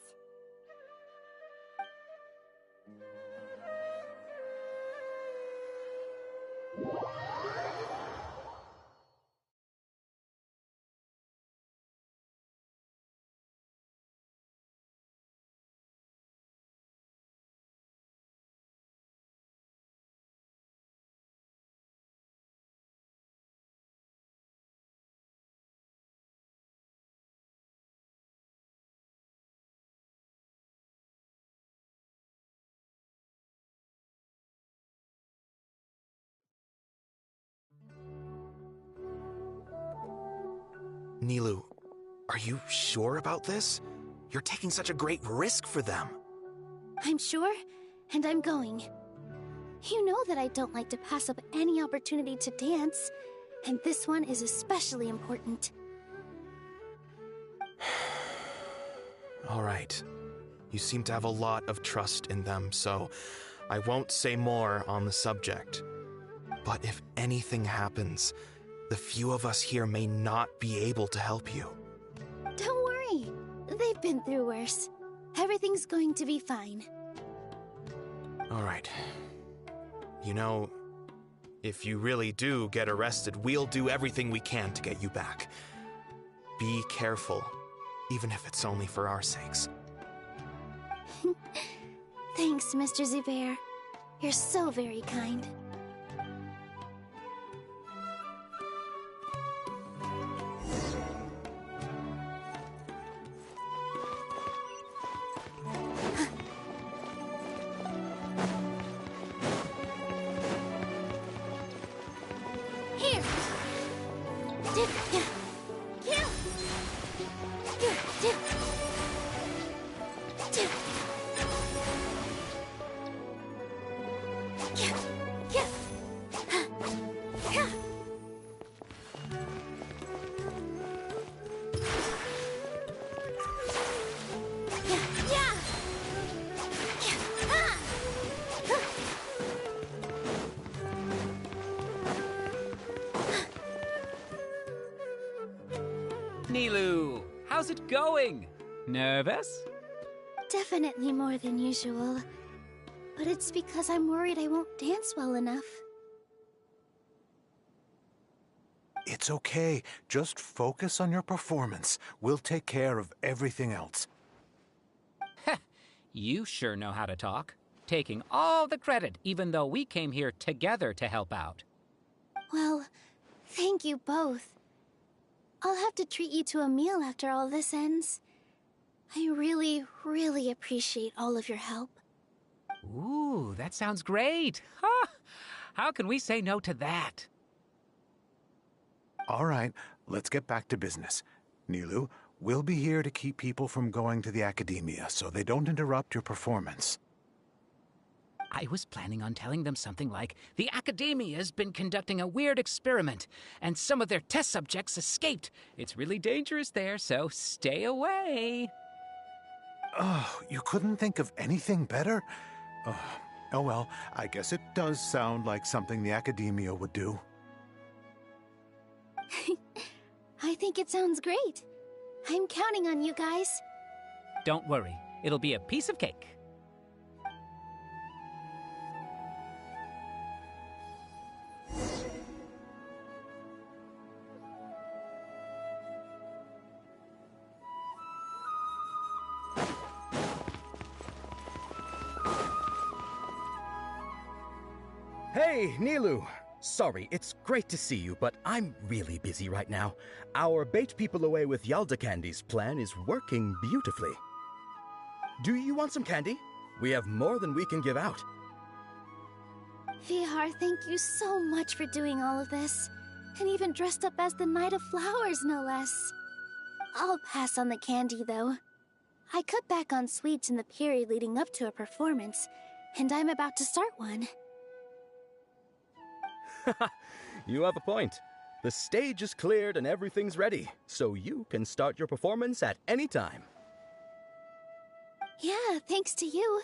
[SPEAKER 12] Nilu, are you sure about this? You're taking such a great risk for them.
[SPEAKER 5] I'm sure, and I'm going. You know that I don't like to pass up any opportunity to dance, And this one is especially important.
[SPEAKER 12] All right. You seem to have a lot of trust in them, so I won't say more on the subject. But if anything happens, the few of us here may not be able to help you.
[SPEAKER 5] Don't worry. They've been through worse. Everything's going to be fine.
[SPEAKER 12] All right. You know, if you really do get arrested, we'll do everything we can to get you back. Be careful, even if it's only for our sakes.
[SPEAKER 5] Thanks, Mr. Zubair. You're so very kind. Here! Dip! Yeah! Yeah! Here! Dip! Dip! Yeah! Yeah! Yeah! Yeah! Yeah! Yeah!
[SPEAKER 13] Nilou, how's it going? Nervous?
[SPEAKER 5] Definitely more than usual. But it's because I'm worried I won't dance well enough.
[SPEAKER 14] It's okay. Just focus on your performance. We'll take care of everything else.
[SPEAKER 13] You sure know how to talk. Taking all the credit, even though we came here together to help out.
[SPEAKER 5] Well, thank you both. I'll have to treat you to a meal after all this ends. I really, really appreciate all of your help.
[SPEAKER 13] Ooh, that sounds great. Huh? How can we say no to that?
[SPEAKER 14] All right, let's get back to business. Nilou, we'll be here to keep people from going to the academia so they don't interrupt your performance.
[SPEAKER 13] I was planning on telling them something like, the Academia's been conducting a weird experiment, and some of their test subjects escaped. It's really dangerous there, so stay away.
[SPEAKER 14] Oh, you couldn't think of anything better? Oh well, I guess it does sound like something the Academia would do.
[SPEAKER 5] I think it sounds great. I'm counting on you guys.
[SPEAKER 13] Don't worry, it'll be a piece of cake.
[SPEAKER 15] Hey, Nilou! Sorry, it's great to see you, but I'm really busy right now. Our Bait People Away with Yalda Candies plan is working beautifully. Do you want some candy? We have more than we can give out.
[SPEAKER 5] Vihar, thank you so much for doing all of this. And even dressed up as the Knight of Flowers, no less. I'll pass on the candy, though. I cut back on sweets in the period leading up to a performance, and I'm about to start one.
[SPEAKER 15] You have a point. The stage is cleared and everything's ready, so you can start your performance at any time.
[SPEAKER 5] Yeah, thanks to you.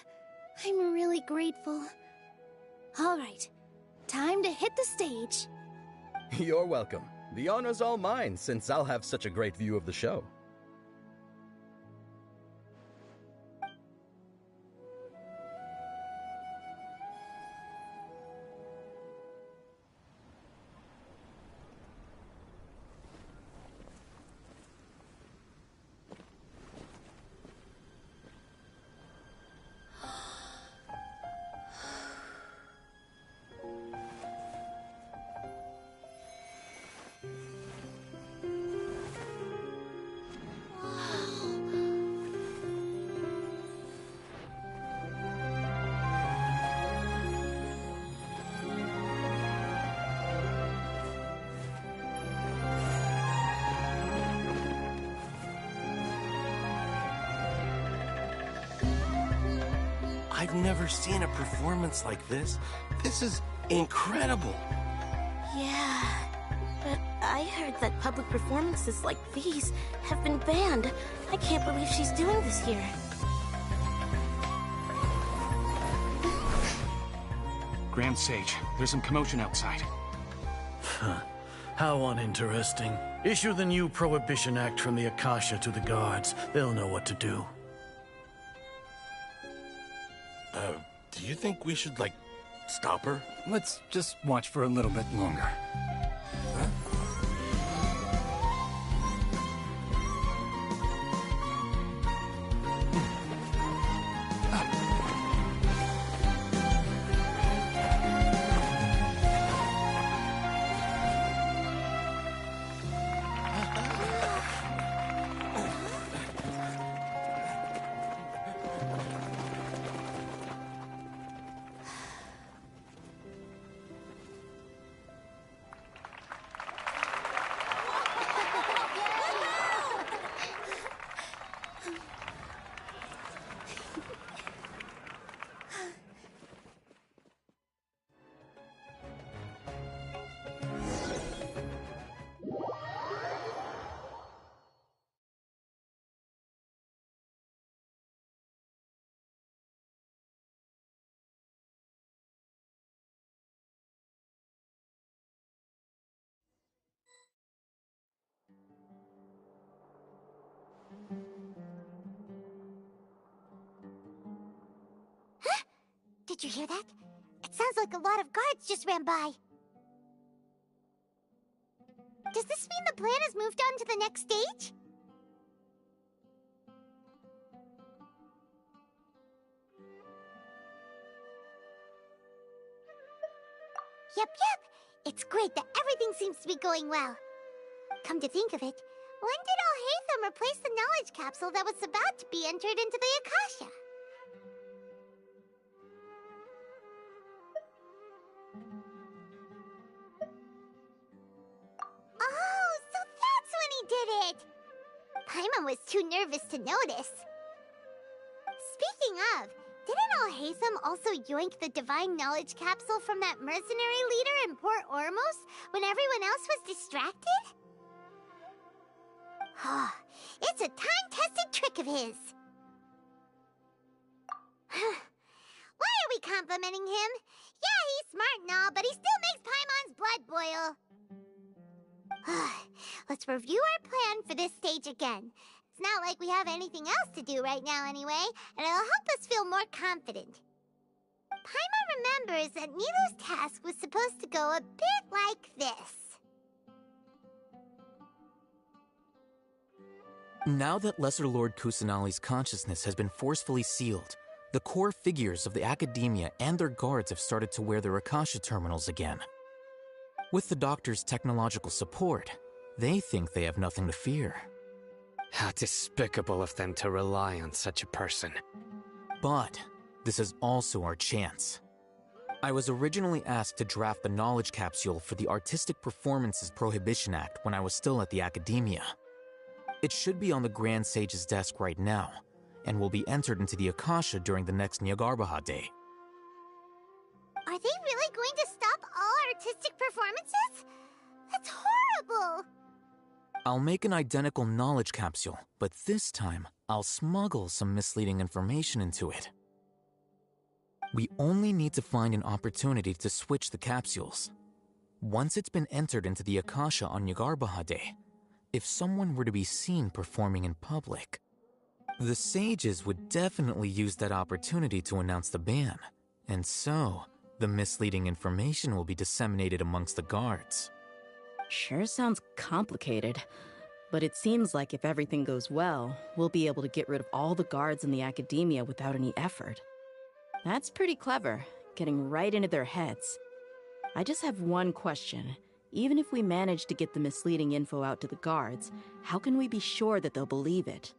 [SPEAKER 5] I'm really grateful. All right, time to hit the stage.
[SPEAKER 15] You're welcome. The honor's all mine, since I'll have such a great view of the show.
[SPEAKER 16] I've never seen a performance like this. This is incredible.
[SPEAKER 5] Yeah,
[SPEAKER 10] But I heard that public performances like these have been banned. I can't believe she's doing this here.
[SPEAKER 9] Grand Sage, there's some commotion outside.
[SPEAKER 8] How uninteresting. Issue the new Prohibition Act from the Akasha to the guards. They'll know what to do.
[SPEAKER 16] Do you think we should, like, stop her?
[SPEAKER 13] Let's just watch for a little bit longer.
[SPEAKER 4] Did you hear that? It sounds like a lot of guards just ran by. Does this mean the plan has moved on to the next stage? Yep. It's great that everything seems to be going well. Come to think of it, when did Alhaitham replace the knowledge capsule that was about to be entered into the Akasha? Oh, so that's when he did it! Paimon was too nervous to notice. Speaking of, didn't Alhaitham also yoink the divine knowledge capsule from that mercenary leader in Port Ormos when everyone else was distracted? It's a time-tested trick of his. Why are we complimenting him? Yeah, he's smart and all, but he still makes Paimon's blood boil. Let's review our plan for this stage again. It's not like we have anything else to do right now anyway, and it'll help us feel more confident. Paimon remembers that Nilou's task was supposed to go a bit like this.
[SPEAKER 7] Now that Lesser Lord Kusanali's consciousness has been forcefully sealed, the core figures of the Academia and their guards have started to wear their Akasha terminals again. With the Doctor's technological support, they think they have nothing to fear.
[SPEAKER 3] How despicable of them to rely on such a person.
[SPEAKER 7] But this is also our chance. I was originally asked to draft the knowledge capsule for the Artistic Performances Prohibition Act when I was still at the Academia. It should be on the Grand Sage's desk right now, and will be entered into the Akasha during the next Nyargarbaha Day.
[SPEAKER 4] Are they really going to stop all artistic performances? That's horrible!
[SPEAKER 7] I'll make an identical knowledge capsule, but this time, I'll smuggle some misleading information into it. We only need to find an opportunity to switch the capsules. Once it's been entered into the Akasha on Nyargarbaha Day, if someone were to be seen performing in public, the sages would definitely use that opportunity to announce the ban, and so the misleading information will be disseminated amongst the guards.
[SPEAKER 2] Sure sounds complicated, but it seems like if everything goes well, we'll be able to get rid of all the guards in the Academia without any effort. That's pretty clever, getting right into their heads. I just have one question. Even if we manage to get the misleading info out to the guards, how can we be sure that they'll believe it?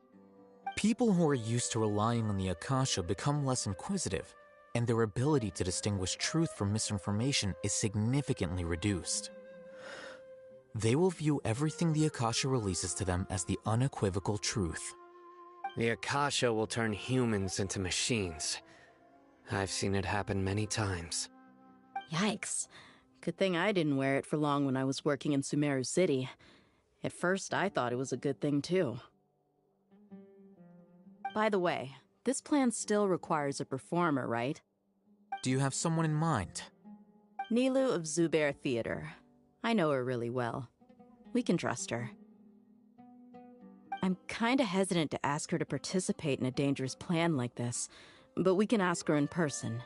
[SPEAKER 7] People who are used to relying on the Akasha become less inquisitive, and their ability to distinguish truth from misinformation is significantly reduced. They will view everything the Akasha releases to them as the unequivocal truth.
[SPEAKER 3] The Akasha will turn humans into machines. I've seen it happen many times.
[SPEAKER 2] Yikes. Good thing I didn't wear it for long when I was working in Sumeru City. At first, I thought it was a good thing, too. By the way, this plan still requires a performer, right?
[SPEAKER 7] Do you have someone in mind?
[SPEAKER 2] Nilu of Zubair Theater. I know her really well. We can trust her. I'm kinda hesitant to ask her to participate in a dangerous plan like this, but we can ask her in person.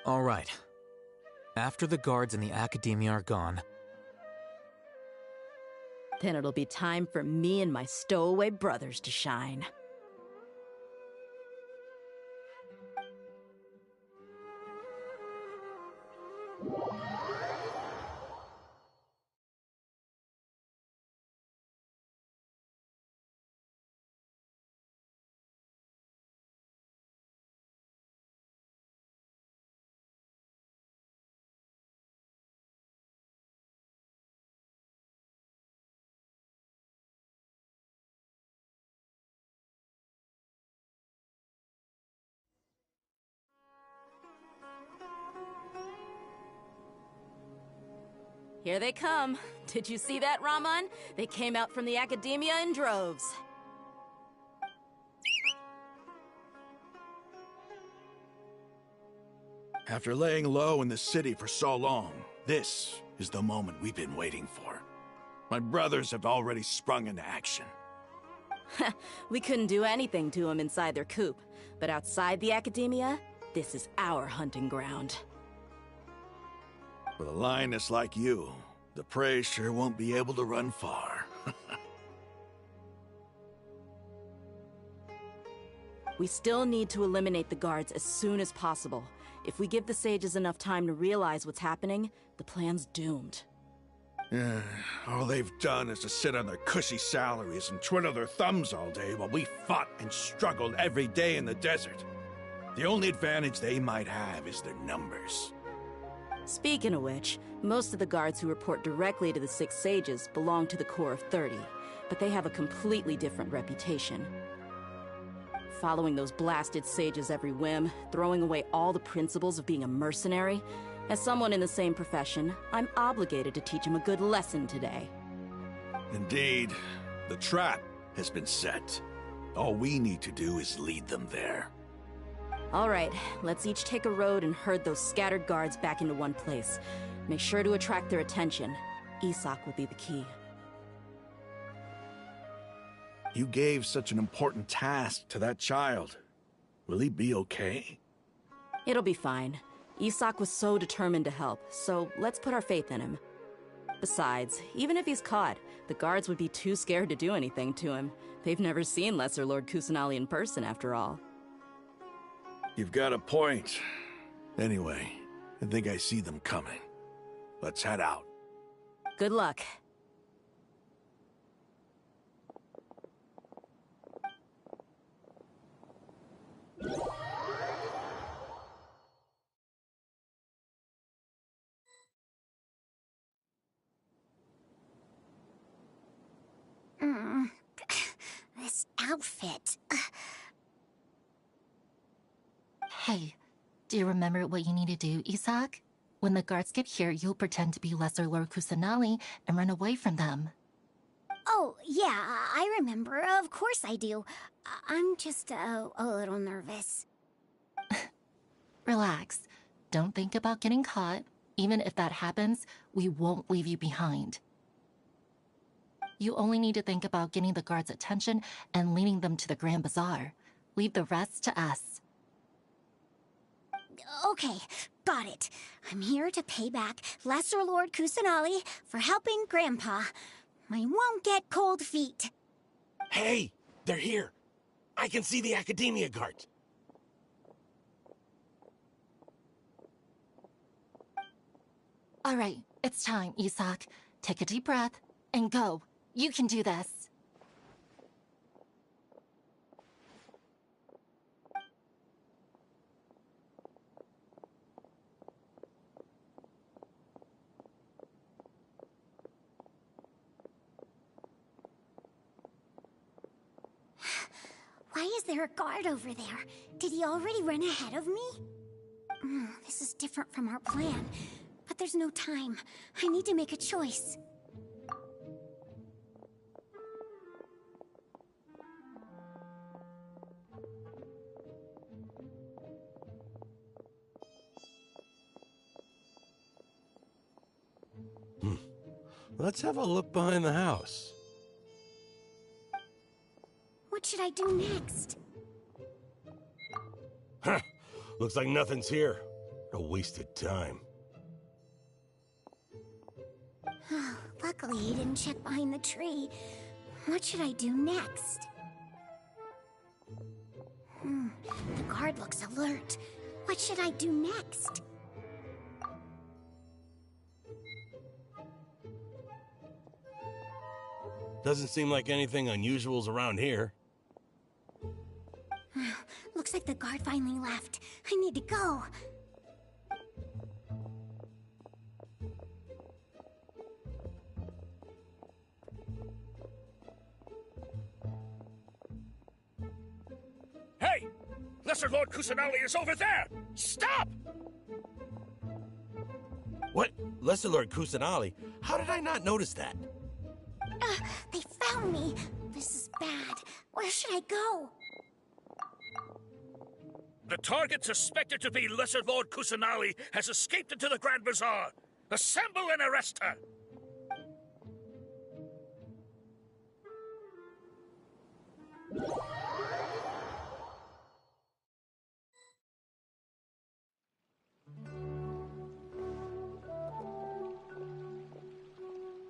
[SPEAKER 7] All right. After the guards in the Academia are gone,
[SPEAKER 2] then it'll be time for me and my stowaway brothers to shine. Here they come. Did you see that, Raman? They came out from the Academia in droves.
[SPEAKER 17] After laying low in the city for so long, this is the moment we've been waiting for. My brothers have already sprung into action.
[SPEAKER 2] We couldn't do anything to them inside their coop, but outside the Academia, this is our hunting ground.
[SPEAKER 17] With a lioness like you, the prey sure won't be able to run far.
[SPEAKER 2] We still need to eliminate the guards as soon as possible. If we give the sages enough time to realize what's happening, the plan's doomed.
[SPEAKER 17] All they've done is to sit on their cushy salaries and twiddle their thumbs all day while we fought and struggled every day in the desert. The only advantage they might have is their numbers.
[SPEAKER 2] Speaking of which, most of the guards who report directly to the Six Sages belong to the Corps of 30, but they have a completely different reputation. Following those blasted sages every whim, throwing away all the principles of being a mercenary. As someone in the same profession, I'm obligated to teach them a good lesson today.
[SPEAKER 17] Indeed, the trap has been set. All we need to do is lead them there.
[SPEAKER 2] All right, let's each take a road and herd those scattered guards back into one place. Make sure to attract their attention. Isak will be the key.
[SPEAKER 17] You gave such an important task to that child. Will he be okay?
[SPEAKER 2] It'll be fine. Isak was so determined to help, so let's put our faith in him. Besides, even if he's caught, the guards would be too scared to do anything to him. They've never seen Lesser Lord Kusanali in person, after all.
[SPEAKER 17] You've got a point. Anyway, I think I see them coming. Let's head out.
[SPEAKER 2] Good luck.
[SPEAKER 10] This outfit.
[SPEAKER 11] Hey, do you remember what you need to do, Isak? When the guards get here, you'll pretend to be Lesser Lord Kusanali and run away from them.
[SPEAKER 10] Oh, yeah, I remember. Of course I do. I'm just a little nervous.
[SPEAKER 11] Relax. Don't think about getting caught. Even if that happens, we won't leave you behind. You only need to think about getting the guards' attention and leading them to the Grand Bazaar. Leave the rest to us.
[SPEAKER 10] Okay, got it. I'm here to pay back Lesser Lord Kusanali for helping Grandpa. I won't get cold feet.
[SPEAKER 16] Hey, they're here. I can see the Academia guards.
[SPEAKER 11] All right, it's time, Isak. Take a deep breath and go. You can do this.
[SPEAKER 10] Why is there a guard over there? Did he already run ahead of me? This is different from our plan. But There's no time. I need to make a choice.
[SPEAKER 16] Let's have a look behind the house.
[SPEAKER 10] What should I do next?
[SPEAKER 16] Huh. Looks like nothing's here. A wasted time.
[SPEAKER 10] Luckily, he didn't check behind the tree. What should I do next? The guard looks alert. What should I do next?
[SPEAKER 16] Doesn't seem like anything unusual's around here.
[SPEAKER 10] Looks like the guard finally left. I need to go.
[SPEAKER 18] Hey! Lesser Lord Kusanali is over there! Stop!
[SPEAKER 16] What? Lesser Lord Kusanali? How did I not notice that?
[SPEAKER 10] They found me. This is bad. Where should I go?
[SPEAKER 18] The target suspected to be Lesser Lord Kusanali has escaped into the Grand Bazaar. Assemble and arrest her!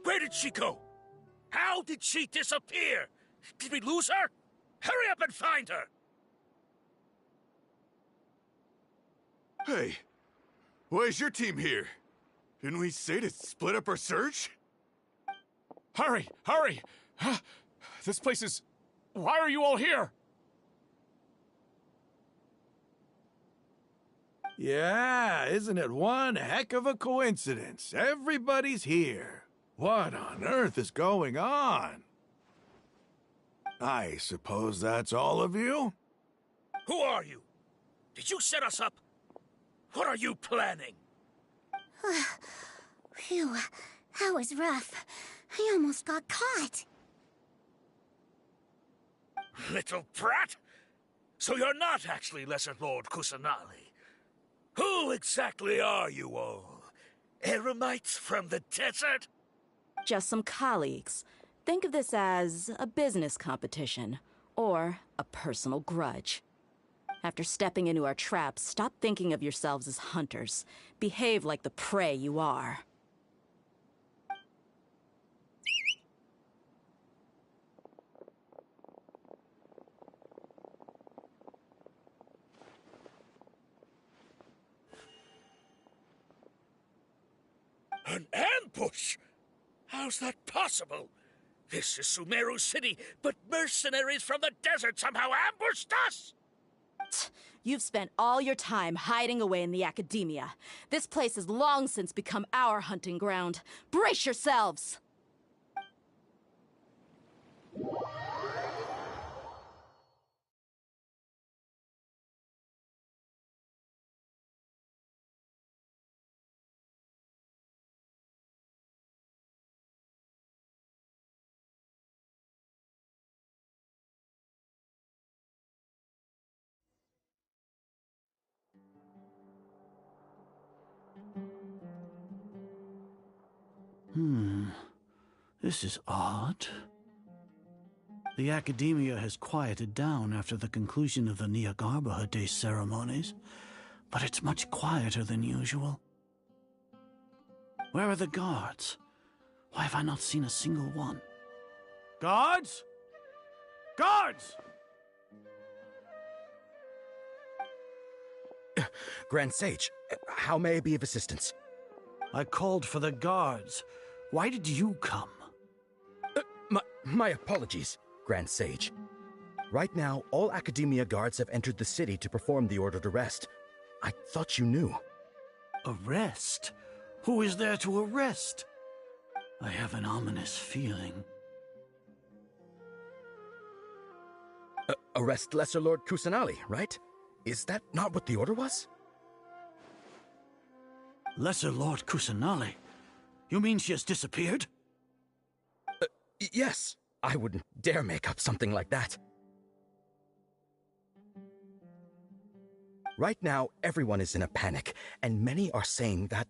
[SPEAKER 18] Where did she go? How did she disappear? Did we lose her? Hurry up and find her!
[SPEAKER 19] Hey, why is your team here? Didn't we say to split up our search?
[SPEAKER 20] Hurry! Hurry! This place is... Why are you all here?
[SPEAKER 17] Yeah, isn't it one heck of a coincidence? Everybody's here. What on earth is going on? I suppose that's all of you?
[SPEAKER 18] Who are you? Did you set us up? What are you planning?
[SPEAKER 10] Phew, that was rough. I almost got caught.
[SPEAKER 18] Little brat! So you're not actually Lesser Lord Kusanali. Who exactly are you all? Eremites from the desert?
[SPEAKER 2] Just some colleagues. Think of this as a business competition, or a personal grudge. After stepping into our traps, stop thinking of yourselves as hunters. Behave like the prey you are.
[SPEAKER 18] An ambush? How's that possible? This is Sumeru City, but mercenaries from the desert somehow ambushed us!
[SPEAKER 2] You've spent all your time hiding away in the academia. This place has long since become our hunting ground. Brace yourselves!
[SPEAKER 8] This is odd. The academia has quieted down after the conclusion of the Niagarbaha Day ceremonies, but it's much quieter than usual. Where are the guards? Why have I not seen a single one? Guards? Guards!
[SPEAKER 15] Grand Sage, how may I be of assistance?
[SPEAKER 8] I called for the guards. Why did you come?
[SPEAKER 15] My apologies, Grand Sage. Right now, all Academia guards have entered the city to perform the ordered arrest. I thought you knew.
[SPEAKER 8] Arrest? Who is there to arrest? I have an ominous feeling.
[SPEAKER 15] Arrest Lesser Lord Kusanali, right? Is that not what the order was?
[SPEAKER 8] Lesser Lord Kusanali? You mean she has disappeared?
[SPEAKER 15] Yes. I wouldn't dare make up something like that. Right now, everyone is in a panic, and many are saying that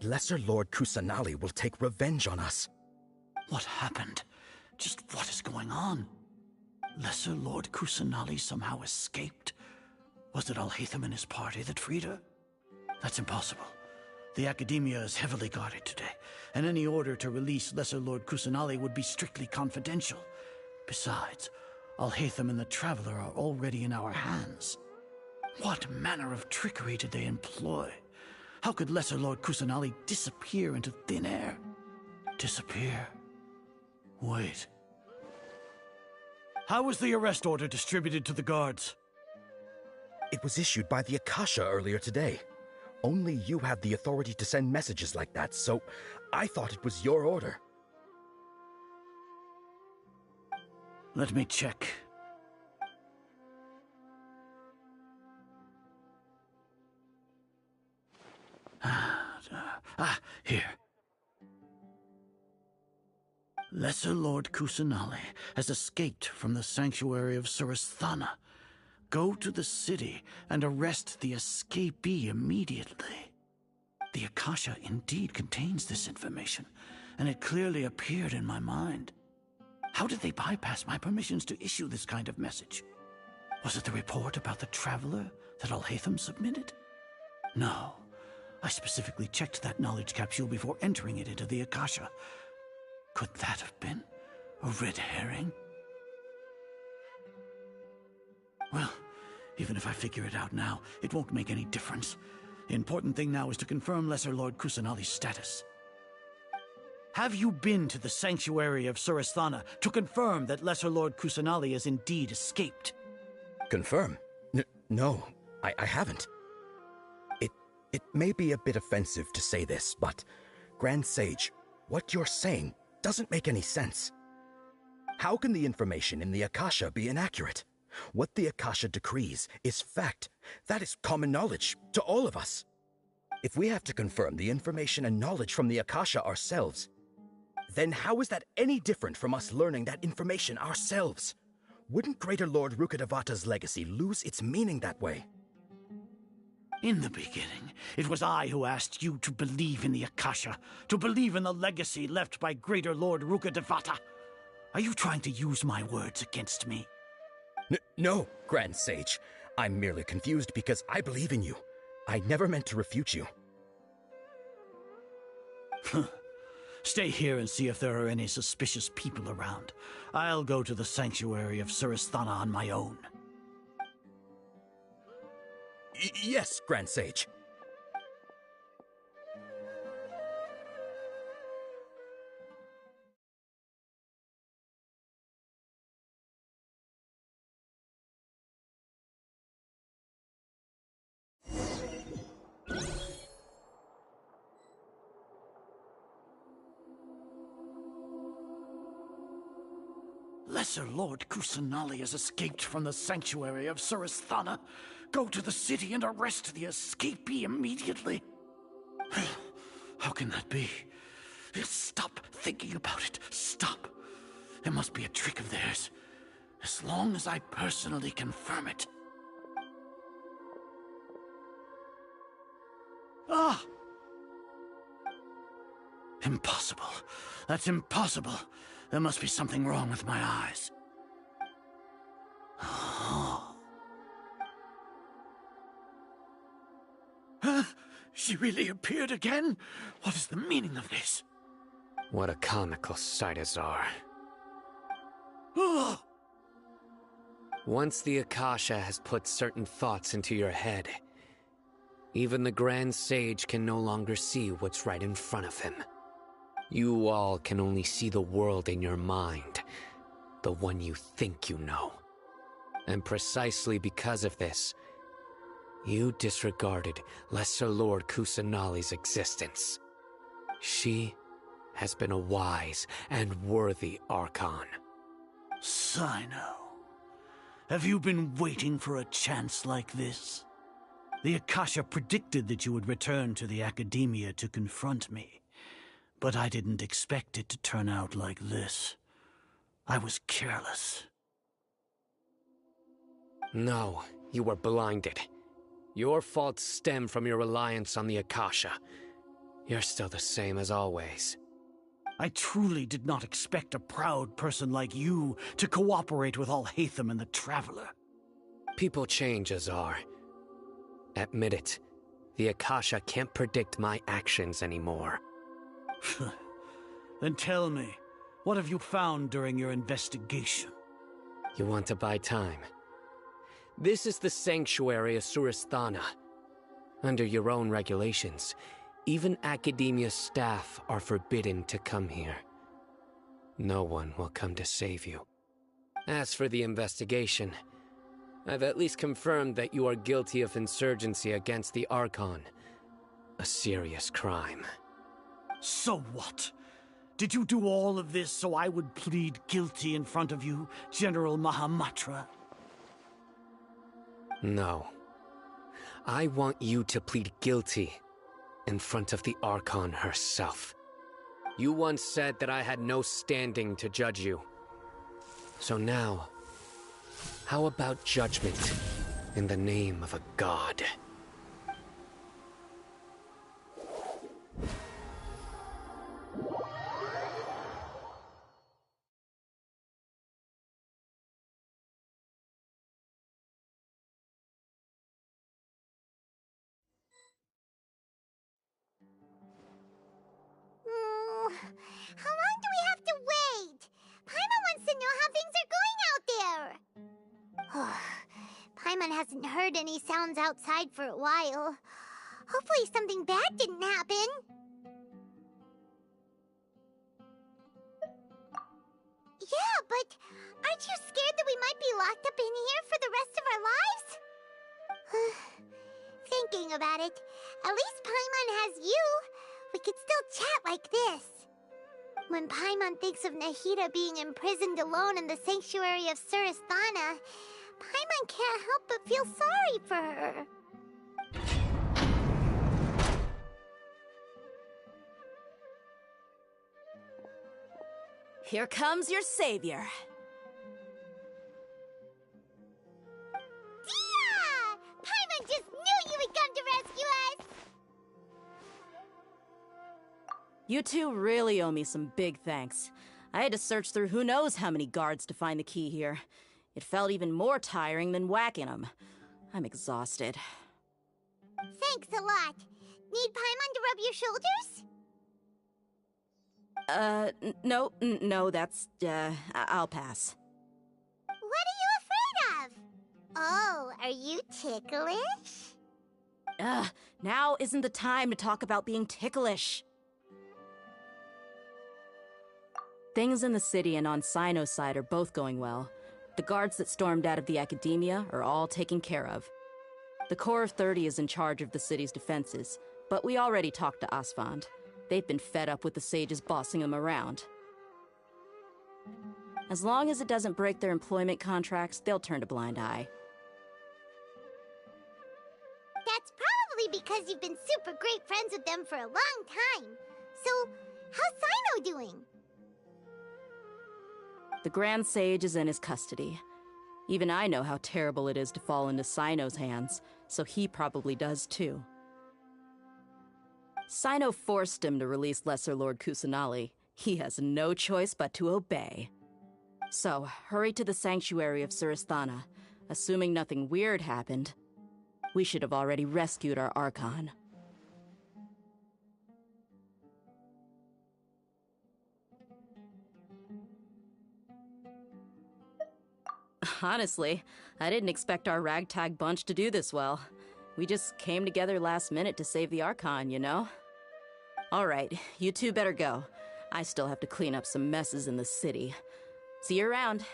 [SPEAKER 15] Lesser Lord Kusanali will take revenge on us.
[SPEAKER 8] What happened? Just what is going on? Lesser Lord Kusanali somehow escaped? Was it Alhaitham and his party that freed her? That's impossible. The Academia is heavily guarded today, and any order to release Lesser Lord Kusanali would be strictly confidential. Besides, Alhaitham and the Traveler are already in our hands. What manner of trickery did they employ? How could Lesser Lord Kusanali disappear into thin air? Disappear? Wait. How was the arrest order distributed to the guards?
[SPEAKER 15] It was issued by the Akasha earlier today. Only you have the authority to send messages like that, so I thought it was your order.
[SPEAKER 8] Let me check. Here. Lesser Lord Kusanali has escaped from the sanctuary of Surasthana. Go to the city and arrest the escapee immediately. The Akasha indeed contains this information, and it clearly appeared in my mind. How did they bypass my permissions to issue this kind of message? Was it the report about the Traveler that Alhaitham submitted? No. I specifically checked that knowledge capsule before entering it into the Akasha. Could that have been a red herring? Well, even if I figure it out now, it won't make any difference. The important thing now is to confirm Lesser Lord Kusanali's status. Have you been to the sanctuary of Surasthana to confirm that Lesser Lord Kusanali has indeed escaped?
[SPEAKER 15] Confirm? No, I haven't. It may be a bit offensive to say this, but, Grand Sage, what you're saying doesn't make any sense. How can the information in the Akasha be inaccurate? What the Akasha decrees is fact. That is common knowledge to all of us. If we have to confirm the information and knowledge from the Akasha ourselves, then how is that any different from us learning that information ourselves? Wouldn't Greater Lord Rukkhadevata's legacy lose its meaning that way?
[SPEAKER 8] In the beginning, it was I who asked you to believe in the Akasha, to believe in the legacy left by Greater Lord Rukkhadevata. Are you trying to use my words against me?
[SPEAKER 15] No, Grand Sage. I'm merely confused because I believe in you. I never meant to refute you.
[SPEAKER 8] Stay here and see if there are any suspicious people around. I'll go to the sanctuary of Surasthana on my own.
[SPEAKER 15] Yes, Grand Sage.
[SPEAKER 8] Lesser Lord Kusanali has escaped from the sanctuary of Surasthana. Go to the city and arrest the escapee immediately. How can that be? Stop thinking about it. Stop. It must be a trick of theirs. As long as I personally confirm it. Ah! Impossible. That's impossible. There must be something wrong with my eyes. Huh? She really appeared again? What is the meaning of this?
[SPEAKER 3] What a comical sight, Azar. Once the Akasha has put certain thoughts into your head, even the Grand Sage can no longer see what's right in front of him. You all can only see the world in your mind, the one you think you know. And precisely because of this, you disregarded Lesser Lord Kusanali's existence. She has been a wise and worthy Archon.
[SPEAKER 8] Sino, have you been waiting for a chance like this? The Akasha predicted that you would return to the Academia to confront me. But I didn't expect it to turn out like this. I was careless.
[SPEAKER 3] No, you were blinded. Your faults stem from your reliance on the Akasha. You're still the same as always.
[SPEAKER 8] I truly did not expect a proud person like you to cooperate with Alhaitham and the Traveler.
[SPEAKER 3] People change, Azar. Admit it. The Akasha can't predict my actions anymore.
[SPEAKER 8] Then tell me, what have you found during your investigation?
[SPEAKER 3] You want to buy time? This is the sanctuary of Surasthana. Under your own regulations, even Academia staff are forbidden to come here. No one will come to save you. As for the investigation, I've at least confirmed that you are guilty of insurgency against the Archon. A serious crime.
[SPEAKER 8] So what? Did you do all of this so I would plead guilty in front of you, General Mahamatra?
[SPEAKER 3] No. I want you to plead guilty in front of the Archon herself. You once said that I had no standing to judge you. So now, how about judgment in the name of a god?
[SPEAKER 4] How long do we have to wait? Paimon wants to know how things are going out there. Paimon hasn't heard any sounds outside for a while. Hopefully something bad didn't happen. Yeah, but aren't you scared that we might be locked up in here for the rest of our lives? Thinking about it, at least Paimon has you. We could still chat like this. When Paimon thinks of Nahida being imprisoned alone in the sanctuary of Surasthana, Paimon can't help but feel sorry for her.
[SPEAKER 2] Here comes your savior.
[SPEAKER 4] Dia! Paimon just knew you would come to rescue us!
[SPEAKER 2] You two really owe me some big thanks. I had to search through who knows how many guards to find the key here. It felt even more tiring than whacking them. I'm exhausted.
[SPEAKER 4] Thanks a lot. Need Paimon to rub your shoulders?
[SPEAKER 2] No, that's, I'll pass.
[SPEAKER 4] What are you afraid of? Oh, are you ticklish?
[SPEAKER 2] Now isn't the time to talk about being ticklish. Things in the city and on Sino's side are both going well. The guards that stormed out of the Academia are all taken care of. The Corps of 30 is in charge of the city's defenses, but we already talked to Asfand. They've been fed up with the sages bossing them around. As long as it doesn't break their employment contracts, they'll turn a blind eye.
[SPEAKER 4] That's probably because you've been super great friends with them for a long time. So, how's Sino doing?
[SPEAKER 2] The Grand Sage is in his custody. Even I know how terrible it is to fall into Sino's hands, so he probably does too. Sino forced him to release Lesser Lord Kusanali. He has no choice but to obey. So, hurry to the sanctuary of Surasthana. Assuming nothing weird happened, we should have already rescued our Archon. Honestly, I didn't expect our ragtag bunch to do this well. We just came together last minute to save the Archon, you know? Alright, you two better go. I still have to clean up some messes in the city. See you around.